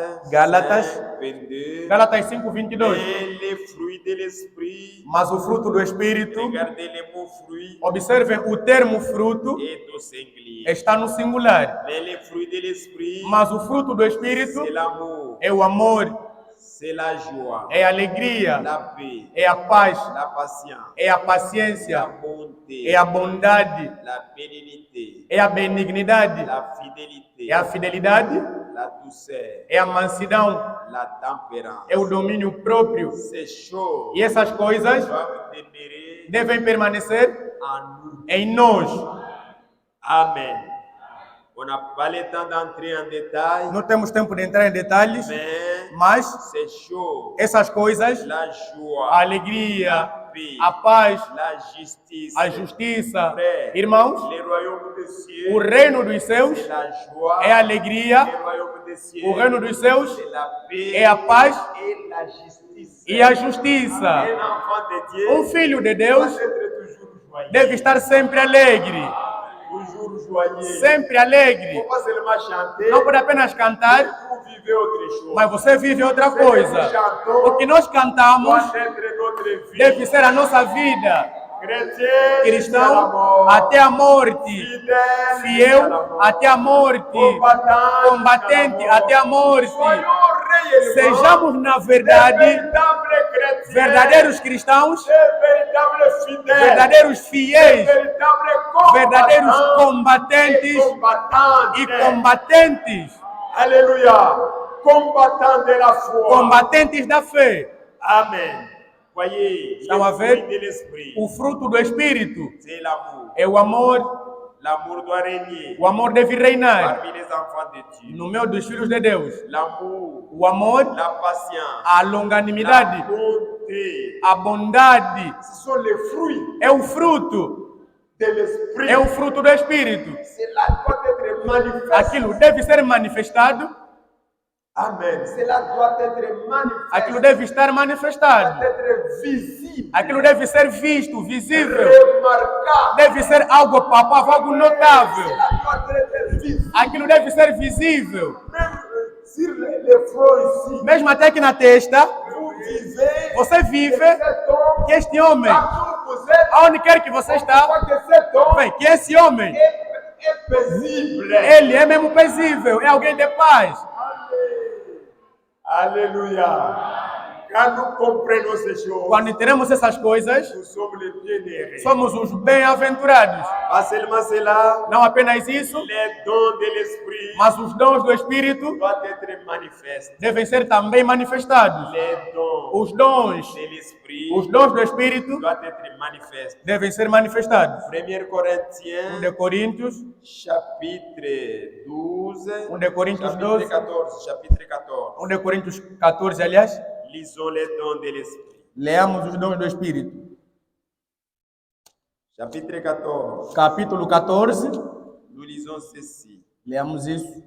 5, 22. Gálatas 5, 22. Et les fruits de l'esprit. Mas o fruto do Espírito, Regardez les mots fruits observem o termo fruto, et au singulier. está no singular. Mais les fruits de l'esprit, Mas o fruto do Espírito c'est l'amour, é o amor, c'est la joie, é a alegria, la paix, é a paz, la patience, é a la paciência, bonté, é a bondade, la bénignité, é a benignidade, la fidélité, é a fidelidade, la douceur, é a mansidão, la tempérance. é o domínio próprio. Ces choses E essas coisas doivent demeurer devem permanecer en nous. em nós. Amen. On n'a pas le temps d'entrer en détail, Não temos tempo de entrar em detalhes, mais mas ces choses, essas coisas, la a joie, alegria, la paix, a paz, la justice, a justiça, Frère, irmãos, le royaume des cieux, o reino dos céus c'est la joie, é a alegria, le royaume des cieux, o reino dos céus c'est la paix, é a paz et la justice. e a justiça. Un enfant de Dieu Filho de doit Deus être toujours joyeux, deve estar sempre alegre, toujours joyeux. sempre Il ne alegre. faut pas seulement chanter, Não pode apenas cantar, vous vivez autre chose. mas você vive outra coisa. O que nós cantamos Doit être notre vie. deve ser a nossa vida. Chrétien, Cristão até a morte, fiel até a morte, combatente até a morte. Sejamos, na verdade, verdadeiros cristãos, verdadeiros fiéis, verdadeiros combatentes e combatentes, Alléluia. Combattant de la foi. combatentes da fé. Amen. Voyez, Estão a le ver? fruit de l'esprit, O fruto do Espírito c'est l'amour. é o amor. L'amour doit régner O amor deve reinar parmi les enfants de Dieu. no meio dos filhos de Deus. L'amour, O amor, la patience, a la longanimidade, bonté, a bondade ce sont les fruits é o fruto, de l'esprit. é o fruto do Espírito. Cela doit être manifesté. Aquilo deve ser manifestado, Amen. Cela doit être manifesté. aquilo deve estar manifestado, Doit être visible. aquilo deve ser visto, visível, Remarquable. deve ser algo palpável, algo notável. Cela doit être visible. Aquilo deve ser visível, Même sur les fronts ici. mesmo até aqui na testa. Vous vivez. Você vive Cet homme. que este homem, Partout où vous êtes. aonde quer que você está, Voit que cet homme bem, que esse homem, est paisible. ele é mesmo paisível, é alguém de paz. Alléluia. Quand nous comprenons ces choses, Quando teremos essas coisas, nous sommes les bien-aimés. somos os bem-aventurados. Pas seulement cela, Não apenas isso, les dons de l'esprit mas os dons do Espírito doivent être manifestés. devem ser também manifestados. Les dons Os dons, de l'esprit os dons do Espírito doivent être manifestés. devem ser manifestados. 1 Corinthiens, 1 de Coríntios, chapitre 12, 1 de Coríntios chapitre 12, 14, chapitre 14. 1 de Coríntios 14, aliás, Lisons les dons de l'esprit. leamos os dons do Espírito. Chapitre 14, Capítulo 14, nous lisons ceci. leamos isso.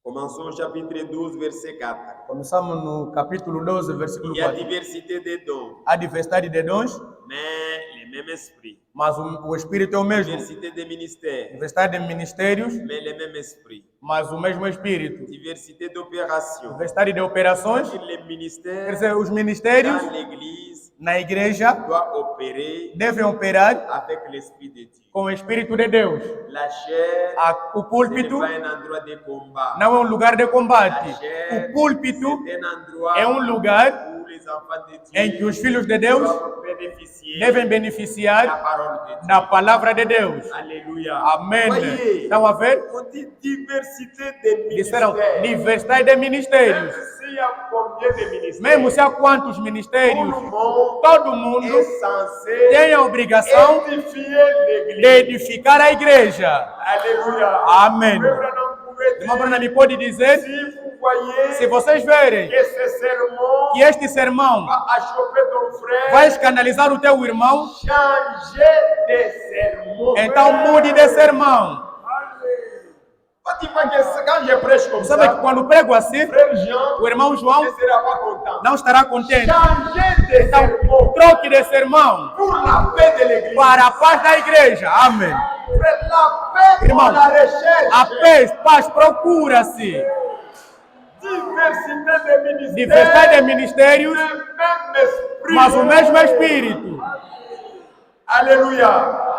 Commençons au chapitre 12, verset 4. Começamos no capítulo 12, versículo Il y a 4. diversité de dons, Há diversidade de dons, mais le même esprit. mas o Espírito é o mesmo. Diversité de ministères, Diversidade de ministérios, mais le même esprit. mas o mesmo Espírito. Diversité d'opérations. Diversidade de operações, Les quer ministères dizer, os ministérios dans l'Église na igreja doivent opérer devem operar avec l'Esprit de Dieu. com o Espírito de Deus. La chair, O ce n'est púlpito pas un endroit de combat. não é um lugar de La combate. chair, O púlpito c'est un endroit é um lugar où les enfants de Dieu em que os filhos de Deus doivent bénéficier devem de la beneficiar parole de Dieu. da palavra de Deus. Alléluia. Amém. Voyez, Estão a ver? on dit diversité de Disseram ministères. diversidade de ministérios. S'il y a combien de ministères? Mesmo se há quantos Tout ministérios, le monde todo mundo est censé tem a obrigação édifier de l'église. edificar a igreja. Alléluia. Amen. Frère Branham pouvait Irmão dire, Branham pode dizer, si vous voyez se vocês verem que c'est sermon que este sermão va achoper ton frère. vai escandalizar o teu irmão, Changer de sermon. então mude de sermão. Tu vois que quand je prêche comme Sabe que ça, quando prego assim, frère Jean o irmão João ne sera pas content. não estará contente. Changer de sermon Troque de sermão pour la paix de l'église. para a paz da igreja. Amém. Frère, la paix, Irmão, on la recherche. a paz procura-se. Diversité de ministères. Diversidade de ministérios, Le même esprit. mas o mesmo Espírito. Alléluia.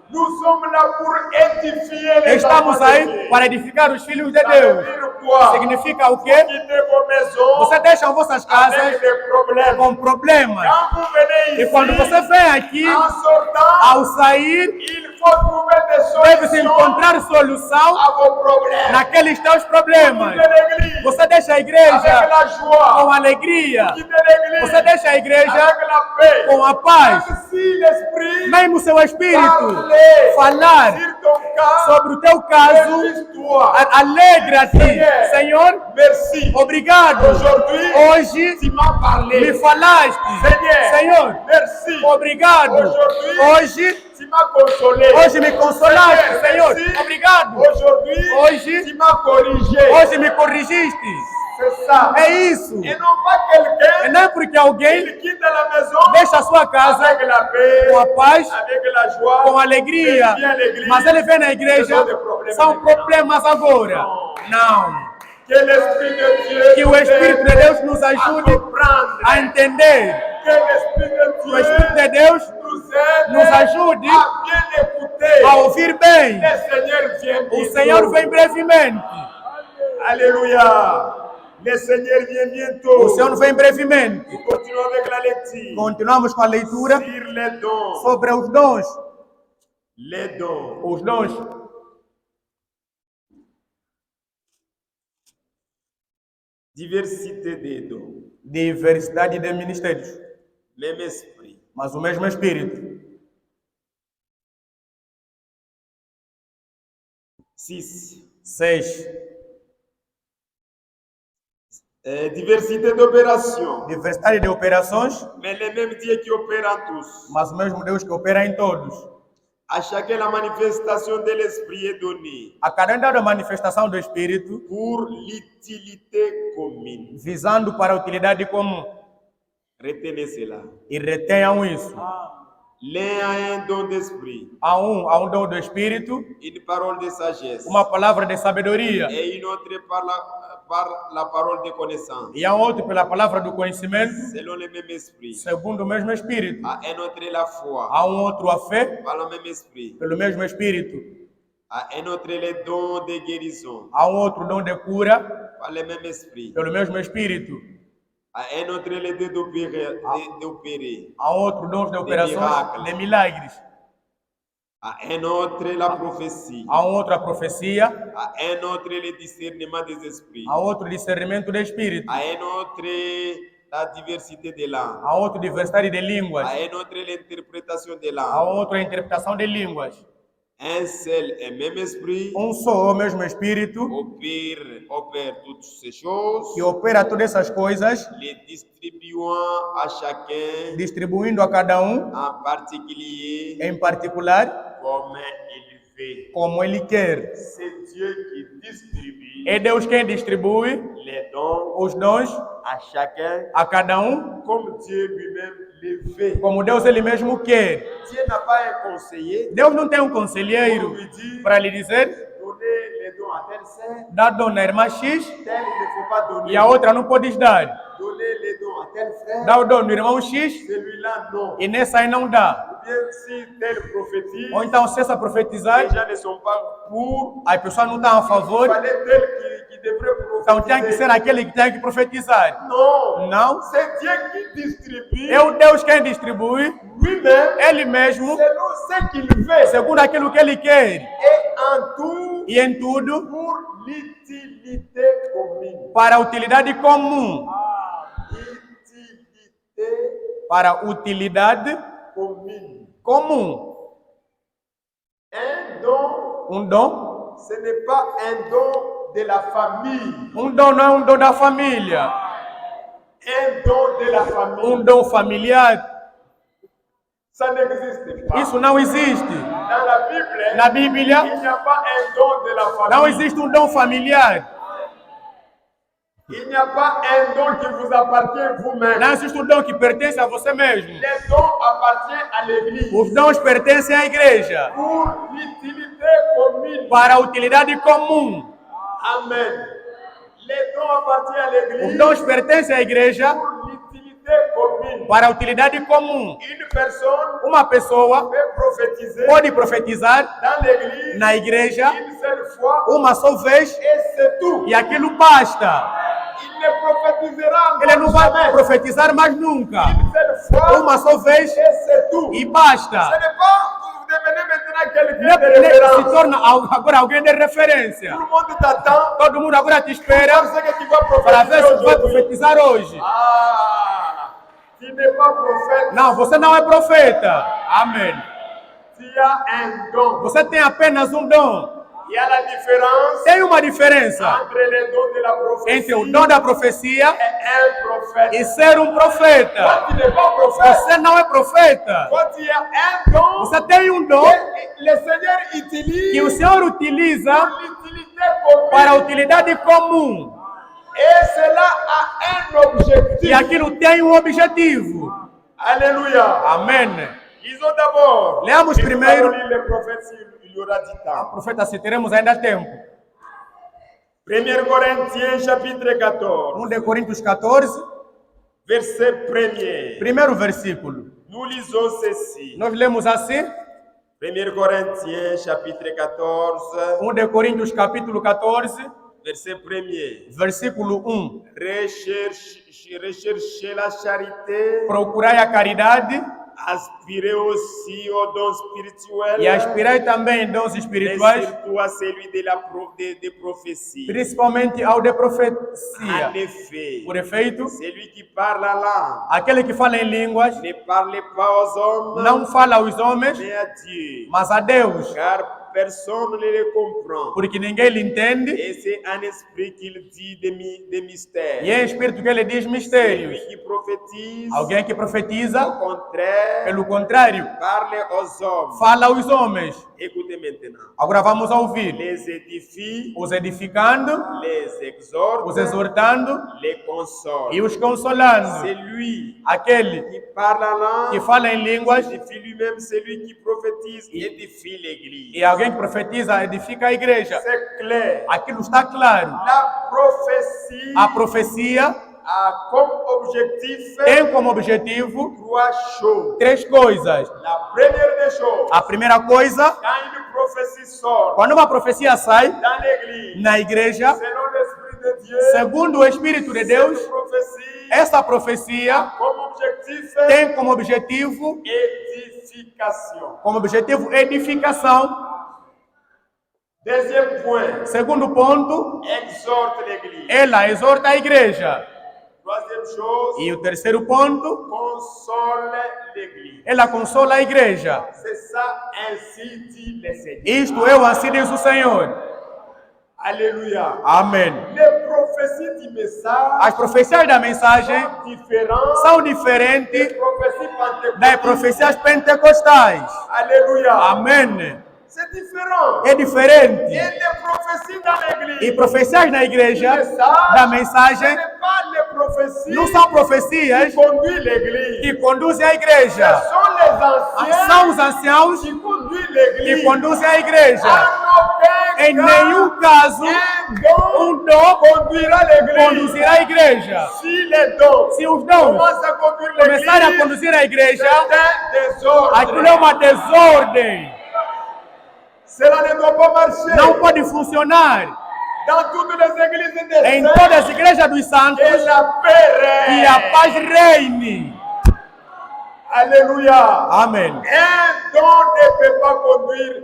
Nous sommes là pour édifier les Estamos enfants de aí Dieu. para edificar os filhos de Ça veut Deus. dire quoi? Significa o quê? Quittez vos maisons Você deixa vossas casas avec des problèmes. com problemas. Quand vous venez E ici, quando você vem aqui, en sortant, ao sair, il faut trouver des deve-se solutions encontrar solução à vos problèmes. naqueles teus problemas. Quittez l'église Você deixa a avec igreja la joie. com alegria. Quittez l'église Você deixa a igreja avec la paix. com a paz. Même si l'esprit Mesmo seu espírito parler falar sur ton cas, sobre o teu caso, réjouis-toi. alegra-te. Senhor, Merci. obrigado. Aujourd'hui, Hoje tu m'as parlé. me falaste. Senhor, Merci. obrigado. Aujourd'hui, Hoje, tu m'as consolé. hoje me consolaste. Senhor, Merci. obrigado. Aujourd'hui, Hoje, tu m'as corrigé. hoje me corrigiste. C'est ça. É isso. Et non pas E quelqu'un não é porque alguém qui quitte la maison deixa a sua casa avec la paix, com a paz, avec la joie, com alegria, mais vient à l'église. mas ele vem na igreja, são problemas agora. Não. Que l'Esprit de Dieu Que o Espírito de Deus nos ajude a comprendre. a entender. Que l'Esprit de Que o Espírito Dieu de Deus nous aide nos ajude à bien écouter. a ouvir bem. Le Seigneur vient O bientôt. Senhor vem brevemente. Alléluia. Le Seigneur vient bientôt. O Senhor vem brevemente. Continuons avec la lecture. Continuamos com a leitura Sur les dons. sobre os dons. Les dons. Os dons. Diversité des dons. Diversidade de ministérios, Même esprit. mas o mesmo Espírito. 6. 6. Diversité d'opérations. Diversidade de operações, Mais le même Dieu qui opère en tous. mas o mesmo Deus que opera em todos. À chacun la manifestation de l'esprit est donnée A cada um dá a manifestação do Espírito, pour l'utilité commune. visando para a utilidade comum. Retenez cela. E retenham isso. L'un a un don d'esprit, Há um dom do Espírito, une parole de sagesse, uma palavra de sabedoria, et une autre par la parole de connaissance, e há outro pela palavra do conhecimento, selon le même esprit. segundo o mesmo Espírito. À un autre la foi, Há outro a fé, par le même esprit. pelo mesmo Espírito. À un autre les dons de guérison, Há outro dom de cura, par le même esprit. pelo mesmo Espírito. À un autre les dons d'opérer. Há outro dom de operações, de milagres. À un autre la prophétie. Há outro a profecia, À un autre le discernement des esprits. há outro discernimento do Espírito, À un autre la diversité des langues. há outro diversidade de línguas, À un autre l'interprétation des há langues. outra interpretação de línguas. Un seul et même esprit Só o mesmo Espírito opère toutes ces choses, que opera todas essas coisas, les distribuant à chacun distribuindo a cada um en particulier em particular comme il veut. como Ele quer. C'est Dieu qui distribue É Deus quem distribui les dons os dons à chacun a cada um, comme Dieu lui-même le veut. como Deus Ele mesmo quer. Dieu n'a pas un conseiller Deus não tem um pour conselheiro lui dire para lhe dizer, donner les dons à telle sœur, dá dom na irmã X tel il ne faut pas donner. e a outra não podes dar. Donner les dons à tel frère, Dá o dom no irmão X celui-là non. e nessa aí não dá. Ou bien si tel prophétise, Ou então, se essa les profetizar, gens ne sont pas pour. as pessoas não estão a Il favor, fallait tel qui devrait então tem que prophétiser. ser aquele que tem que profetizar. Non, Não. c'est Dieu qui distribue É o Deus quem distribui, lui-même Ele mesmo, selon ce qu'il veut segundo aquilo que Ele quer. et en tout E em tudo, pour l'utilité commune. para a utilidade comum. Utilité Para a utilidade commune. comum. Un don, Dom, ce n'est pas un don de la famille. dom não é dom da família. un don de la famille. dom familiar. Ça n'existe pas. Isso não existe. Dans la Bible, Na Bíblia, il n'y a pas un don de la não famille. existe dom familiar. Il n'y a pas un don qui vous appartient vous-même. Não existe dom que pertence a você mesmo. Les dons appartiennent à l'Église Os dons pertencem à igreja pour l'utilité commune. para a utilidade comum. Amen. Les dons appartiennent à Os l'Église dons pertencem à igreja pour l'utilité commune. para a utilidade comum. Une personne Uma pessoa peut prophétiser pode profetizar dans l'Église na igreja une seule fois uma só vez et c'est tout. e aquilo basta. Il ne prophétisera Ele não vai jamais. profetizar mais nunca. Une seule fois Uma só vez et c'est tout. e Ce basta. n'est pas vous devenez maintenant quelqu'un Ele de se référence. torna agora alguém de referência. Tout le monde t'attend Todo mundo agora te espera parce que tu vas para ver prophétiser se vai aujourd'hui. profetizar hoje. Ah, tu n'es pas prophète, Não, você não é profeta. Amém. tu as un don. Você tem apenas dom. Il y a la différence Tem uma diferença entre les dons de la prophétie entre o dom da profecia et un prophète. e ser profeta. Toi, tu n'es pas prophète. Você não é profeta. Toi, tu as un don Você tem dom que le Seigneur que o utilise Senhor utiliza pour l'utilité commune. para a utilidade comum. Et cela a un objectif. E aquilo tem objetivo. Alléluia. Amém. Lisons d'abord. Leamos Et nous primeiro. allons lire les prophètes s'il y aura du temps. Profeta, se teremos ainda tempo. 1 Corinthiens chapitre 14, 1 de Coríntios 14, verset 1er. primeiro versículo. Nous lisons ceci. Nós lemos assim, 1 Corinthiens chapitre 14, 1 de Coríntios capítulo 14, verset 1er. versículo 1. Recherchez la charité, Procurai a caridade aspirez aussi au don spirituel, e aspirai também em dons mais espirituais, surtout à celui de la de prophétie. principalmente ao de En profecia. effet, Por efeito, celui qui parle la langue aquele que fala em línguas ne parle pas aux hommes, não fala aos homens, mais à Dieu, mas a Deus, car personne ne le comprend. porque ninguém lhe entende, Et c'est un esprit qu'il dit des mystères. e é em espírito que ele diz Celui mistérios. qui prophétise, Alguém que profetiza, au contraire, pelo contrário, parle aux hommes. fala aos homens. Écoutez maintenant. Agora vamos ouvir. Les édifie, Os edificando, les exhorte, os exortando les console. e os consolando. C'est lui Aquele qui parle la que langue, fala em línguas édifie lui-même, celui qui prophétise, édifie l'église. e alguém que profetiza edifica a igreja. C'est clair. Aquilo está claro. La prophétie A profecia a comme objectif tem como objetivo trois choses. 3 coisas. La première des choses, A primeira coisa, quand une prophétie sort quando uma profecia sai dans l'église, na igreja, selon l'Esprit de Dieu, segundo o Espírito de Deus, cette prophétie essa profecia comme objectif tem como objetivo édification. Edificação. Deuxième point, Segundo ponto, exhorte l'église. ela exorta a igreja. Troisième chose, E o terceiro ponto, console l'église. ela consola a igreja. C'est ça, ainsi dit le Seigneur. Isto é o assim diz o Senhor. Alléluia. Amém. Les prophéties du message As profecias da mensagem sont différentes são des diferentes prophéties pentecôtistes. das profecias pentecostais. Alléluia. Amém. C'est différent. É diferente. Et les prophéties dans l'église, E profecias na igreja da ce mensagem n'est pas les prophéties não são profecias qui conduisent l'église. que conduzem a Ce igreja. sont les anciens São os anciãos qui conduisent que l'église. conduzem a igreja. En aucun Em cas, nenhum caso, un don dom conduira l'église. conduzirá a igreja. Si les dons Se os dons commencent à conduire l'église, começarem a conduzir a igreja, c'est un désordre. aquilo é uma desordem. Cela ne doit pas marcher. Não pode funcionar. Dans toutes les églises des Em saints, todas as igrejas dos que santos, la paix que règne. a paz reine. Alléluia. Amém. Un don ne peut pas conduire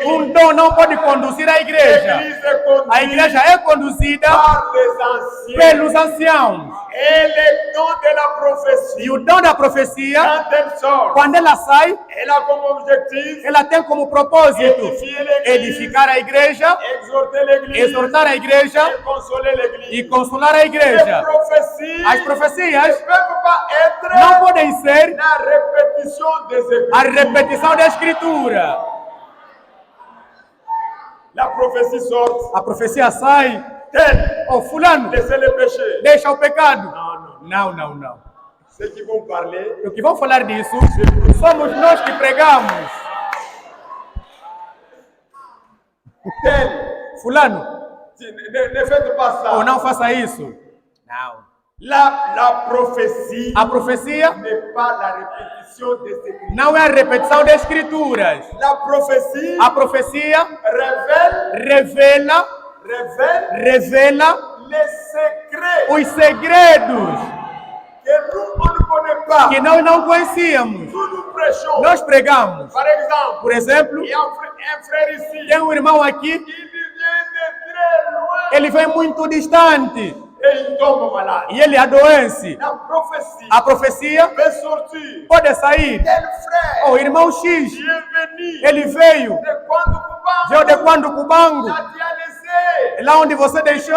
Um dom não pode conduzir a igreja. L'église est A conduite igreja é conduzida par les anciens. pelos anciãos. Et le don de la prophétie, E o dom da profecia, quand elle sort, quando ela sai, elle a comme objectif ela tem como propósito édifier l'église, edificar a igreja, exhorter l'église, exortar a igreja et consoler l'église. e consolar a Les igreja. prophéties As ne profecias peuvent pas être não podem ser la répétition des a Écritures. repetição da escritura. La prophétie sort, A profecia sai, tel, oh fulano, laissez le péché. deixa o pecado. Non, non. Não. Ceux qui vont parler, O que vão falar disso somos nós que pregamos. tel, Fulano, ne faites pas ça. ou não faça isso. Não. La prophétie A profecia n'est pas la répétition des Écritures. não é a repetição das escrituras. La prophétie A profecia révèle revela les secrets os segredos que nous, on ne connaît pas. que nós não conhecíamos. Nous prêchons. Nós pregamos. Par exemple, Por exemplo, il y a un frère ici. tem um irmão aqui, Il vient de très loin ele vem muito distante et il tombe malade. e ele adoece. La prophétie A profecia peut sortir. pode sair. Tel frère O irmão X, qui est venu ele veio, de quando veio de quando Cubango, tu as laissé lá onde você deixou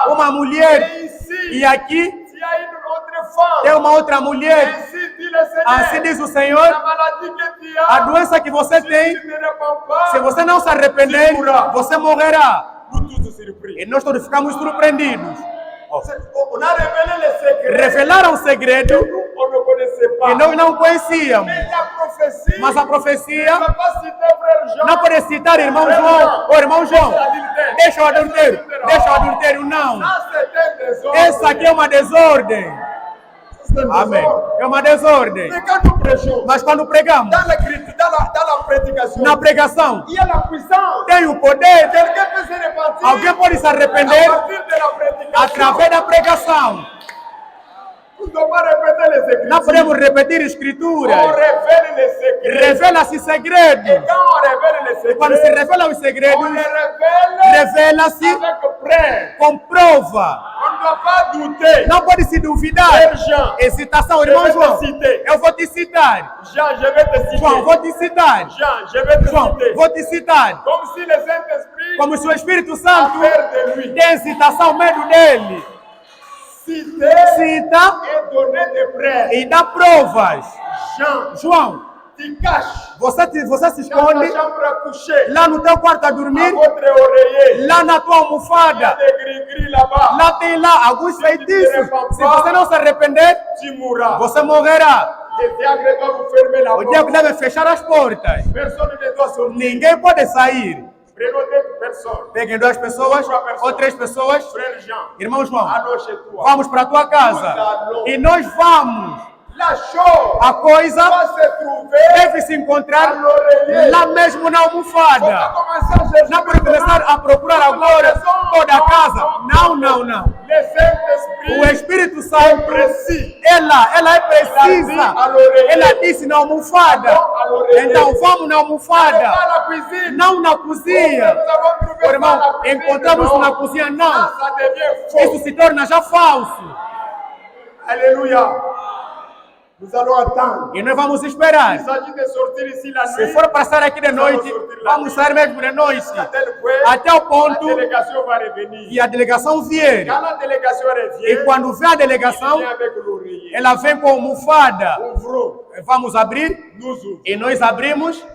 uma mulher, et ici e aqui il y a une autre femme. tem uma outra mulher. Ainsi dit le Seigneur. Assim diz o Senhor, La maladie que tu as, a doença que você si tem, tu ne réponds pas, se você não se arrepender, você morrerá. nous tous surpris. E nós todos ficamos surpreendidos. On a révélé les secrets Revelaram segredo que nous, on ne connaissait pas. que nós não conhecíamos. Mais la prophétie, Mas a ne profecia peut pas citer frère Jean. não pode citar irmão João. Ô irmão João, deixa o adultério, não. Ça, c'était des ordres. Essa aqui é uma desordem. C'est des Amém. ordres. É uma desordem. Mais quand nous prêchons, Mas quando pregamos, dans la prédication, na pregação, il y a la puissance. tem o poder. Quelqu'un peut se repentir Alguém pode se à arrepender partir de la prédication. através da pregação. Nous ne devons pas répéter les Écritures. Não podemos repetir On escrituras. révèle les secrets. Revela-se Et segredos. quand on révèle les Quando se secrets, revela os on segredos, les révèle revela-se avec preuve. com prova. On ne doit pas douter. Não pode se duvidar. Frère Jean, Excitação, je irmão vais João. te citer. Eu vou te citar. Jean, je vais te citer. João, vou te citar. Jean, je vais te João, citer. vou te citar. Comme si le Saint-Esprit Como se o Espírito a Santo peur de lui. tem excitação, medo dele. Citer Cita et donner des preuves. e dá provas. Jean, João, tu caches você se dans ta esconde chambre à coucher, lá no teu quarto a à dormir, votre oreiller. lá na tua Il y a almofada. des gris-gris là-bas. Lá tem lá alguns feitiços. Se você não se arrepender, Tu mourras. você morrerá. Le diable doit vous fermer la O diabo porte. deve fechar as portas. Personne ne doit sortir. Ninguém pode sair. Prenons deux personnes. Peguem 2 pessoas ou 3 pessoas. Frère Jean, Irmão João, allons chez toi. vamos para a tua casa. E nós vamos. La chose A coisa va se trouver deve se encontrar à l'oreiller. lá mesmo na On va almofada. commencer à chercher. Não pode começar a procurar agora toda a casa. Não. Le Saint-Esprit O Espírito Santo, précis. ela é precisa. Ela disse na almofada. Então vamos na Pas almofada. la cuisine. Não na cozinha. Nous avons trouvé Ô, ça irmão, à la cuisine. encontramos Non. na cozinha, não. Ah, ça devient faux. Isso se torna já falso. Alléluia. Nous allons attendre. E nós vamos esperar. Il s'agit de sortir ici la Se nuit. for passar aqui de noite, vamos sair mesmo de noite. À tel point, Até o la ponto délégation va revenir. que a delegação vier. Quand la délégation E revient, quando vem a il delegação, vient avec l'oreiller. ela vem com a almofada. Ouvrons, Vamos abrir nous ouvrons. e nós abrimos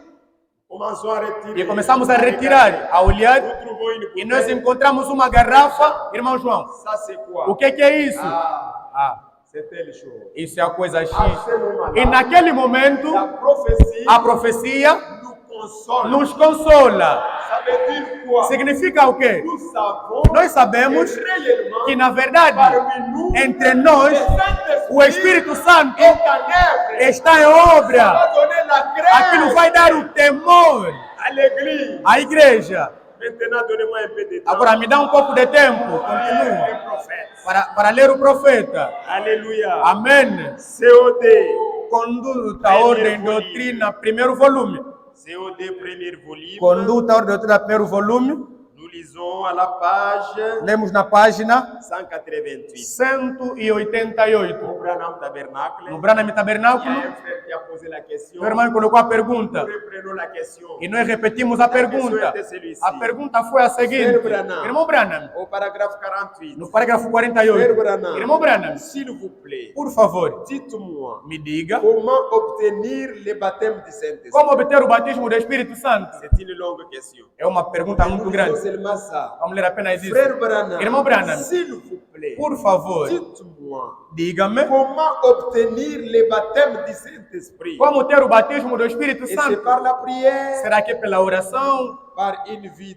Commençons à retirer. e começamos a retirar, a olhar. Nous trouvons une E nós bouteille. encontramos uma garrafa. Irmão João, Ça c'est quoi? o que é isso? Ah, Ah, c'est telle chose. isso é a coisa X. À ce moment-là, E naquele momento, la prophétie a profecia nous console. nos consola. Ça veut dire quoi? Significa o quê? Nous savons Nós sabemos que réellement, que, na verdade, parmi nous, entre nós, le Saint-Esprit o Espírito Santo est en œuvre. está em Ça obra. va donner la Aquilo grâce vai dar o temor à l'église. à igreja. Maintenant, donnez-moi un peu de temps. Agora me dá um pouco de tempo, Lire continua, le prophète. para ler o profeta. Alléluia. Amém. COD. Conduta, ordem, doutrina, primeiro volume. COD premier volume. Conduta, ordem de doutrina, primeiro volume. Nous lisons à la page Lemos na página 188. 188. Au Branham Tabernacle. No Branham Il y a Tabernáculo, un frère qui a posé la question. o irmão colocou a pergunta. Nous reprenons la question. E nós repetimos a pergunta. A pergunta foi a seguinte. Frère Branham. Irmão Branham, Au paragraphe 48. no parágrafo Frère 48. Branham, Irmão Branham, s'il vous plaît, por favor, dites-moi me diga comment obtenir le baptême du Saint-Esprit. como obter o batismo do Espírito Santo. C'est une longue question. É uma pergunta muito Nous grande. lisons seulement ça. Vamos ler apenas isso. Frère Branham, Irmão Branham, s'il vous plaît, por favor, dites-moi diga-me comment obtenir le baptême du Saint-Esprit. como ter o batismo do Espírito Et c'est Santo. par la prière, Será que é pela oração, par une vie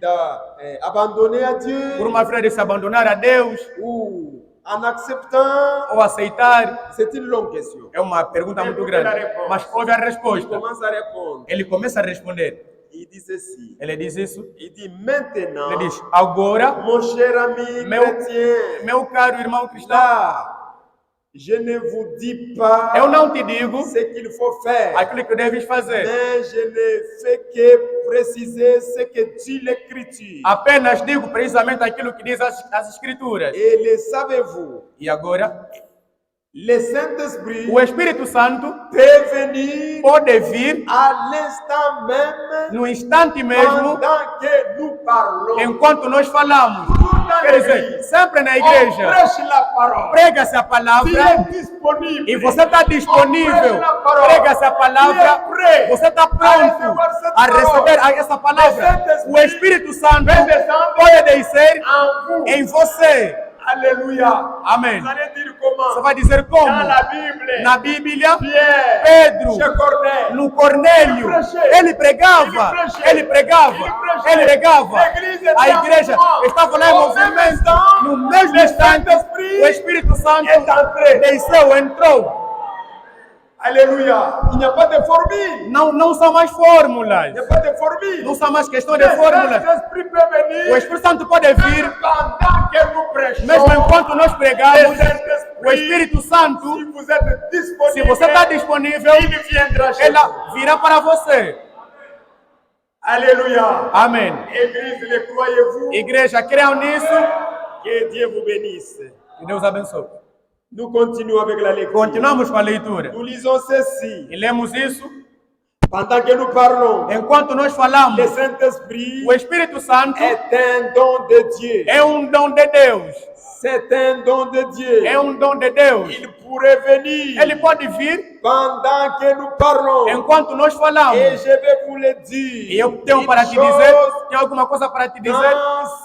abandonnée à Dieu, por uma vida de se abandonar a Deus ou en acceptant? ou aceitar? C'est une longue question. É uma pergunta muito grande. Mas ouve a Il resposta. commence à répondre. Ele começa a responder. Il dit ceci. Ele diz isso. Il dit maintenant, Ele diz: agora, mon cher ami Meu- chrétien, meu caro irmão cristão, là, je ne vous dis pas eu não te digo ce qu'il faut faire, aquilo que deves fazer. mais je ne fais que préciser ce que dit l'Écriture. Apenas digo precisamente aquilo que diz as Escrituras. Et le savez-vous, E agora, le Saint-Esprit o Espírito Santo peut venir pode vir à l'instant même no instante mesmo, pendant que nous parlons. enquanto nós falamos. Quer dizer, sempre na On igreja, prêche la parole. prega-se a Tu palavra es disponible. e você está disponível. Prega-se a palavra, você está pronto a receber essa palavra. O Espírito Santo pode descer En vous. em você. Alléluia. Amém. Vous allez dire Você comment? vai dizer como? Dans la Bible, Na Bíblia, Pierre, Pedro, chez Corneille, no Cornélio, ele pregava, ele pregava, ele pregava. A igreja estava lá em movimento. No mesmo instante, o Espírito Santo desceu, entrou. Alléluia. Il n'y a pas de formule. Não são mais fórmulas. Il n'y a pas de formule. Não são mais questões de Le fórmulas. Saint-Esprit peut venir O Espírito Santo pode vir, pendant que nous prêchons. mesmo enquanto nós pregamos. O Espírito Santo, Si vous êtes disponible, se você está disponível, il viendra chez vous. ela virá para você. Alléluia. Amém. Église, le croyez-vous? Igreja, creiam nisso. Que Dieu vous bénisse. Que Deus abençoe. Nous continuons avec la lecture. Continuamos com a leitura. Nous lisons ceci. E lemos isso. Pendant que nous parlons, Enquanto nós le falamos, Saint-Esprit o Espírito Santo est un don de Dieu. é dom de Deus. C'est un don de Dieu. É dom de Deus. Il pourrait venir Ele pode vir pendant que nous parlons. enquanto nós Et falamos. je vais vous le E dire. eu tenho para te dizer, tenho alguma coisa para te dizer.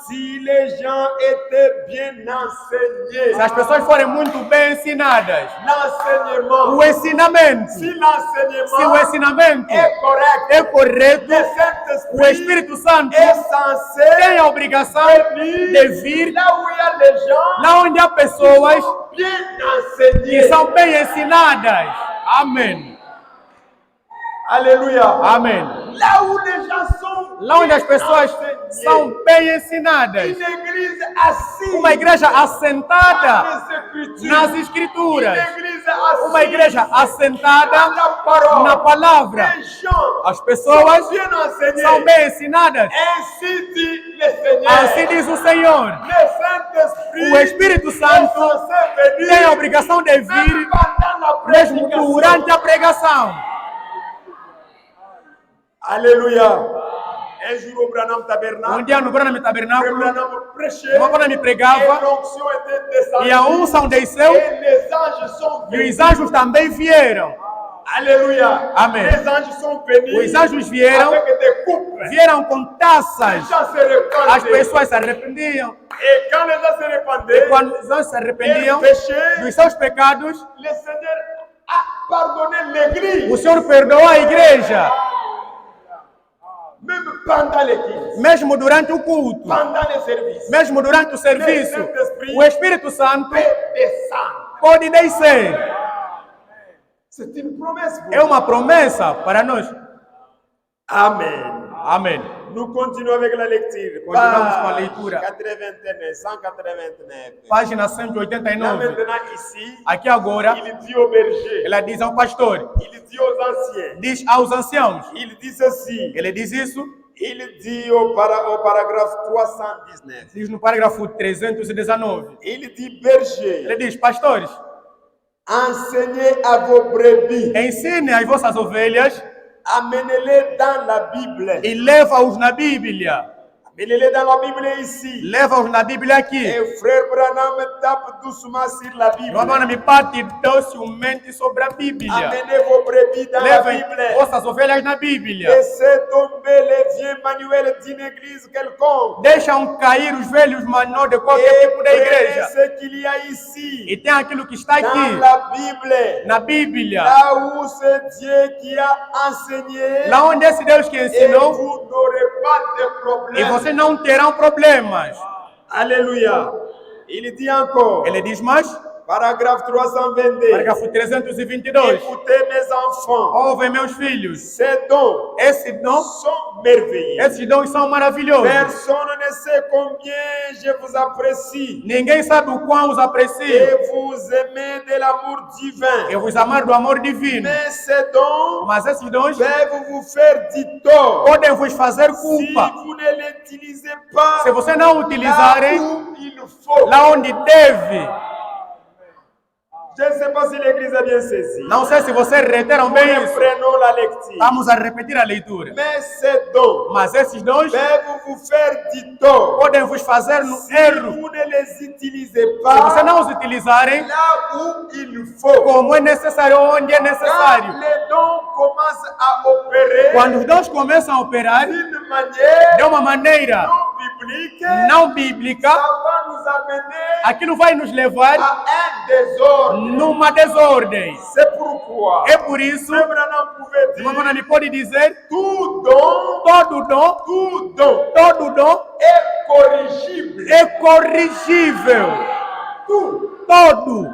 Si les gens étaient bien enseignés, Se as pessoas forem muito bem ensinadas, l'enseignement, o ensinamento, si se o l'enseignement ensinamento est correct, é correto, le o Saint-Esprit Espírito Santo est censé tem a obrigação de vir là où il y a les gens lá onde há pessoas bien que enseignés. são bem ensinadas. Amém. Alléluia. Amém. Là où les gens sont Lá onde as pessoas enseignés. são bem ensinadas. Une église assise Uma igreja assentada dans les Écritures. nas Escrituras. Une église assise Uma igreja dans assentada la parole. na palavra. Les gens As pessoas bien enseignés. são bem ensinadas. Ainsi dit le Seigneur. Assim diz o Senhor. Le Saint-Esprit O Espírito est Santo censé venir tem a obrigação de même vir pendant la mesmo prédication. durante a pregação. Alléluia. Un jour au Branham Tabernacle, Dia no Branham le Tabernáculo, Branham prêchait uma quando me et pregava l'onction était descendue. e a unção desceu Et les anges sont e venus. os anjos também vieram. Alléluia. Amen. Les anges sont venus Os anjos vieram, avec des coupes. vieram com Les taças. gens se As répandaient. pessoas se arrependiam. Et quand les gens se E répandaient, quando os anjos se ils arrependiam péchaient. dos seus pecados, Le Seigneur a pardonné l'église. o Senhor perdoou a igreja. Même pendant les cultes, Mesmo durante o culto, pendant les services. mesmo durante o serviço, o Espírito Santo Peut descendre. pode descer. C'est une promesse pour É uma promessa para nós. Amen. Amém. Nous continuons avec la lecture. Continuamos com a leitura. 89, 189. Página Là 189. maintenant ici, Aqui agora, il dit au berger, ela diz ao pastor, il dit aux anciens, diz aos anciãos. il dit ceci, Ele diz isso, il dit au paragraphe 319, diz no parágrafo 319. il dit berger, Ele diz, pastores, enseignez à vos brebis, ensinem as vossas ovelhas amenez-les dans la Bible, e leva-os na Bíblia. amenez-les dans la Bible ici. Leva-os na Bíblia aqui. Et frère Branham tape doucement sur la Bible. Meu irmão, me bate docilmente sobre a Bíblia. Amenez vos brebis dans la Levem Bible. vossas ovelhas na Bíblia. Laissez tomber les vieux manuels d'une église quelconque. Deixam cair os velhos manuais de qualquer Et tipo de prenez igreja. ce qu'il y a ici, E tem aquilo que está dans aqui, la Bible, na Bíblia. là où c'est Dieu qui a enseigné, Lá onde esse Deus que et ensinou, vous n'aurez pas de e problème. vocês não terão problemas. Alléluia. Il dit encore, Ele diz mais, paragraphe 322, parágrafo 322. écoutez mes enfants, Ouve, meus filhos, ces dons esse dom, sont merveilleux. esses dons são maravilhosos. Personne ne sait combien je vous apprécie Ninguém sabe o quão os aprecio. et vous aimez de l'amour divin. Eu vos amar do amor divino. Mais ces dons Mas esses dons peuvent vous faire du tort podem vos fazer si culpa. vous ne les utilisez pas Se você não là utilizarem où il faut. lá onde deve. Je ne sais pas si l'église a bien saisi. Não sei se vocês reteram Nous bem isso. reprenons la lecture. Estamos a repetir a leitura. Mais ces dons Mas esses dons peuvent vous faire du tort podem vos fazer no si erro. vous ne les utilisez Se você pas não os utilizarem là où il faut. como é necessário, onde é Quand necessário. les dons commencent à opérer Quando os dons começam a operar d'une manière de uma maneira non biblique, não bíblica, ça va nous amener aquilo vai nos levar à un désordre. numa desordem. C'est pourquoi É por isso, Frère Branham pouvait irmão dire Branham pode dizer, tout don todo dom est corrigible. é corrigível. Todo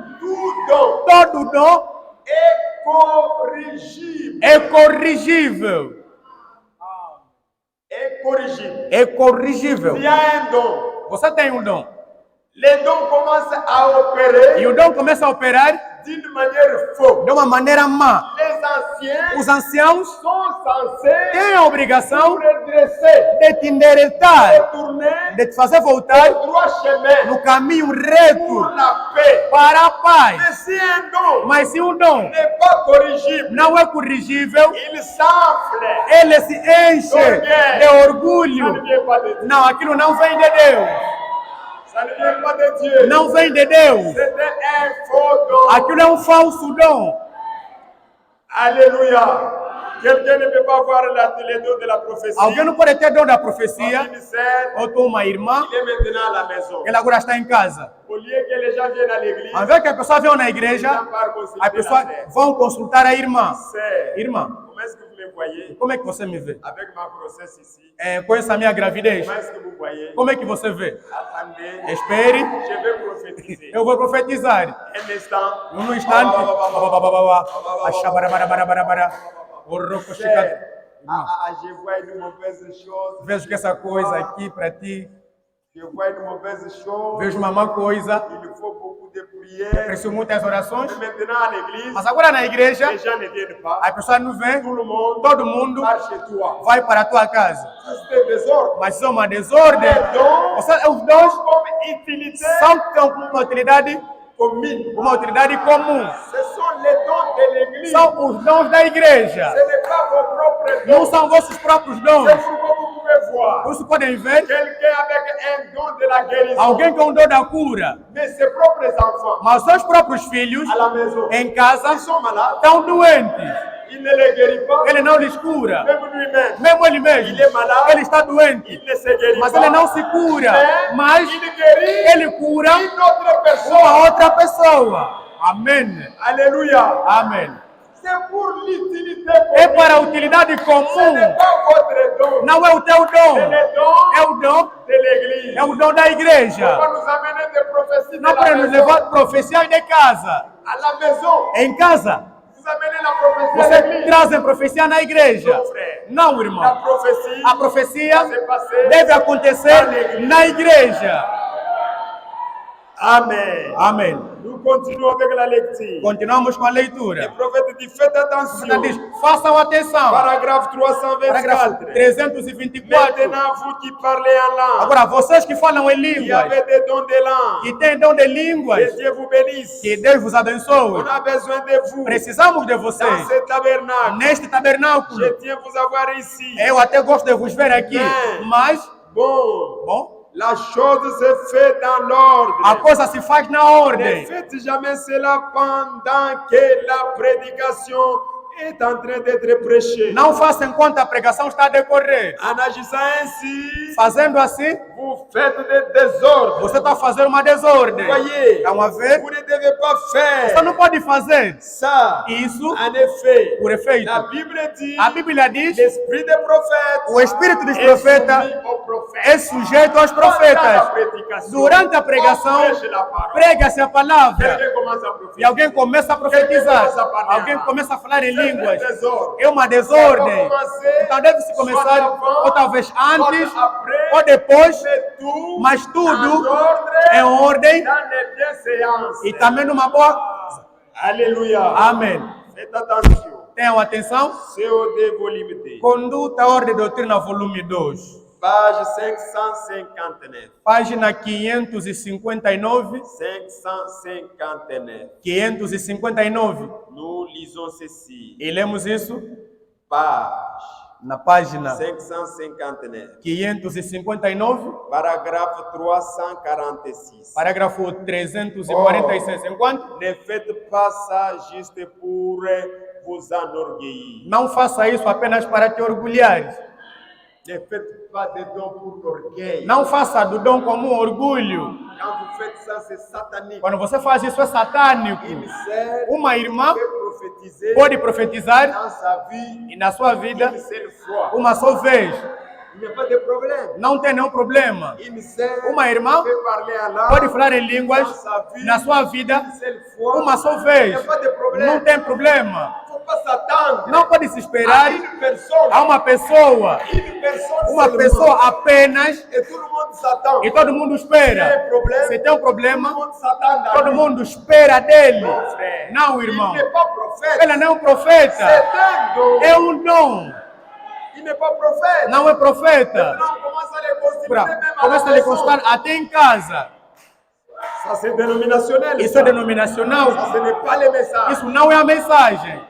dom est corrigible. é corrigível. Est corrigible. É corrigível. Il y a un don. Você tem um dom. Les dons commencent à opérer E o dom começa a operar d'une manière fausse. de uma maneira má. Les anciens Os anciãos sont censés têm a obrigação redresser, de te endereçar, retourner de te fazer voltar au droit chemin no caminho pour reto la paix. para a paz. Mais si un don Mas se um dom n'est pas corrigible, não é corrigível, il s'enfle. ele se enche de Ça ne orgulho. vient pas de Dieu. Não, aquilo não vem de Deus. Ça ne vient pas de Dieu. Não vem de Deus. C'était un faux don. Aquilo é um falso dom. Alléluia. Quelqu'un ne peut pas voir les dons de la prophétie. Alguém não pode ter dom da Mon profecia, ministère, ou uma irmã, il est maintenant à la maison. ela agora está em casa. Au lieu que les gens viennent à l'église, Ao invés que a pessoa venha na ils igreja, n'ont pas consulté as pessoas la sœur. vão consultar a irmã. Sœur, Irmã, comment est-ce que vous me voyez como é que você me vê? avec ma grossesse ici? Com essa minha gravidez, Comment est-ce que vous voyez? como é que você vê? Attendez, Espere, je vais prophétiser. eu vou profetizar. Un instant. Num instante, Je vois une mauvaise chose. vejo que essa coisa aqui para ti, Je vois une mauvaise chose. vejo uma má coisa, Il faut beaucoup de prières. preciso muitas orações, Mais maintenant à l'église, mas agora na igreja, les gens ne viennent pas. as pessoas não vêm, Tout le monde todo mundo part chez toi. vai para a tua casa. C'est des désordre. Mas são uma desordem. Os dons Comme utilité são uma utilidade commune. comum. Ce sont les dons de l'église. São os dons da igreja. Ce n'est pas vos propres Não dons. são vossos próprios dons. C'est pourquoi vous pouvez voir Por isso podem ver quelqu'un avec un don de la guérison. alguém com o dom da cura, Mais ses propres enfants mas seus próprios filhos à la maison, em casa ils sont malades. estão doentes. Il ne les guérit pas. Ele não lhes cura. Même lui-même, Mesmo ele mesmo, il est malade. ele está doente. Il ne se guérit Mas pas. ele não se cura. Mas il guérit ele cura une autre personne. uma outra pessoa. Amém. Alléluia. Amém. C'est pour l'utilité É commune. para a utilidade Ce comum. n'est pas votre don. Não é o teu C'est dom. le don É o dom. de l'église. É o dom da Ça igreja. va nous amener des prophéties de Não la para nos maison. levar profecias de casa. À la maison, Em casa, vous amenez la prophétie à Você l'église. traz a profecia na igreja. Non, frère. Não, La irmão. prophétie A profecia va se passer deve acontecer na igreja. Amen. Amém. Nous continuons avec la lecture. Continuamos com a Le leitura. prophète dit, faites Ele attention. diz, façam atenção. Paragraphe Parágrafo 324. 324. Maintenant, vous qui parlez en langue, Agora, vocês que falam em qui línguas, avez des dons de langue, que têm dom de que línguas, Dieu vous bénisse. que Deus vos On abençoe. a besoin de vous Precisamos de dans vocês ce tabernacle. neste tabernáculo. Je tiens vous avoir ici. Eu até gosto de vos ver aqui, mas, Bon, bom, la chose se fait dans a l'ordre. coisa se faz na Ne ordem. faites jamais cela pendant que la prédication est en train d'être prêchée. Não faça enquanto a pregação está a decorrer. En agissant ainsi, Fazendo assim, vous faites des désordres. você está fazendo uma desordem. Voyez, Estão a ver? vous ne devez pas Você faire não pode fazer ça. isso En effet, por efeito. la Bible dit, A Bíblia diz, l'esprit des prophètes o espírito dos est profetas soumis aux prophètes. é sujeito aos Pendant la profetas. prédication, Durante a on pregação, prêche la parole. prega-se a palavra. Quelqu'un commence à E prophétiser. alguém começa a profetizar. Alguém começa a falar em línguas. É uma desordem. Então deve-se começar, ou talvez antes, ou depois, mas tudo em ordem e também numa boa. Alléluia. Amém. Faites attention. Tenham atenção. COD volume 2. Conduta, Ordem e Doutrina, volume 2. Page 559. Página 559. 559. 559. Nous lisons ceci. E lemos isso Page na página 559. 559. Parágrafo 346. Parágrafo 346. Enquanto? Ne faites pas ça juste pour vous enorgueillir. Não faça isso apenas para te orgulhar. Ne faites pas de dons pour l'orgueil. Não faça do dom como um orgulho. Quand vous faites ça, c'est satanique. Quando você faz isso, é satânico. Une sœur Uma irmã peut prophétiser pode profetizar dans sa vie e na sua vida une seule fois. uma só vez. Il n'y a pas de problème. Não tem nenhum problema. Une sœur Uma irmã peut parler en pode langue falar em línguas dans sa vie na sua vida une seule fois. uma só Il n'y vez. a pas de Não problème. tem problema. Il ne faut pas s'attendre Não pode se à esperar une personne. a uma pessoa. Une personne Uma seulement. pessoa apenas Et tout le monde s'attend. e todo mundo espera. Se tem um problema, Tout le monde s'attend à todo lui. mundo espera dele. Non, frère. Não, irmão. Il n'est pas prophète. Ele não é um profeta. C'est un don. É um dom. Il n'est pas prophète. Não é profeta. Maintenant, on commence à les considérer même à la Começa a lhe maison. constar até em casa. Ça, c'est dénominationnel. Isso ça. é denominacional. Ça, ce n'est pas les messages. Isso não é a mensagem.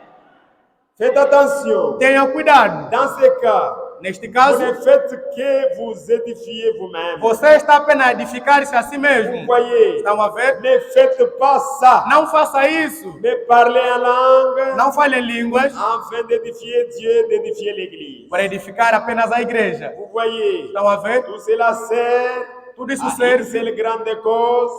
Faites attention. Tenha cuidado. Dans ce cas, Neste vous caso, ne faites que vous édifier vous-même. você está apenas a edificar-se a si Vous mesmo. voyez, Estão a ver? ne faites pas ça. Não faça isso. Mais parlez en langue Não fale em línguas afin d'édifier Dieu, d'édifier l'Église. para edificar apenas a igreja. Vous voyez, Estão a ver? tout cela sert Tudo isso à une serve seule grande cause,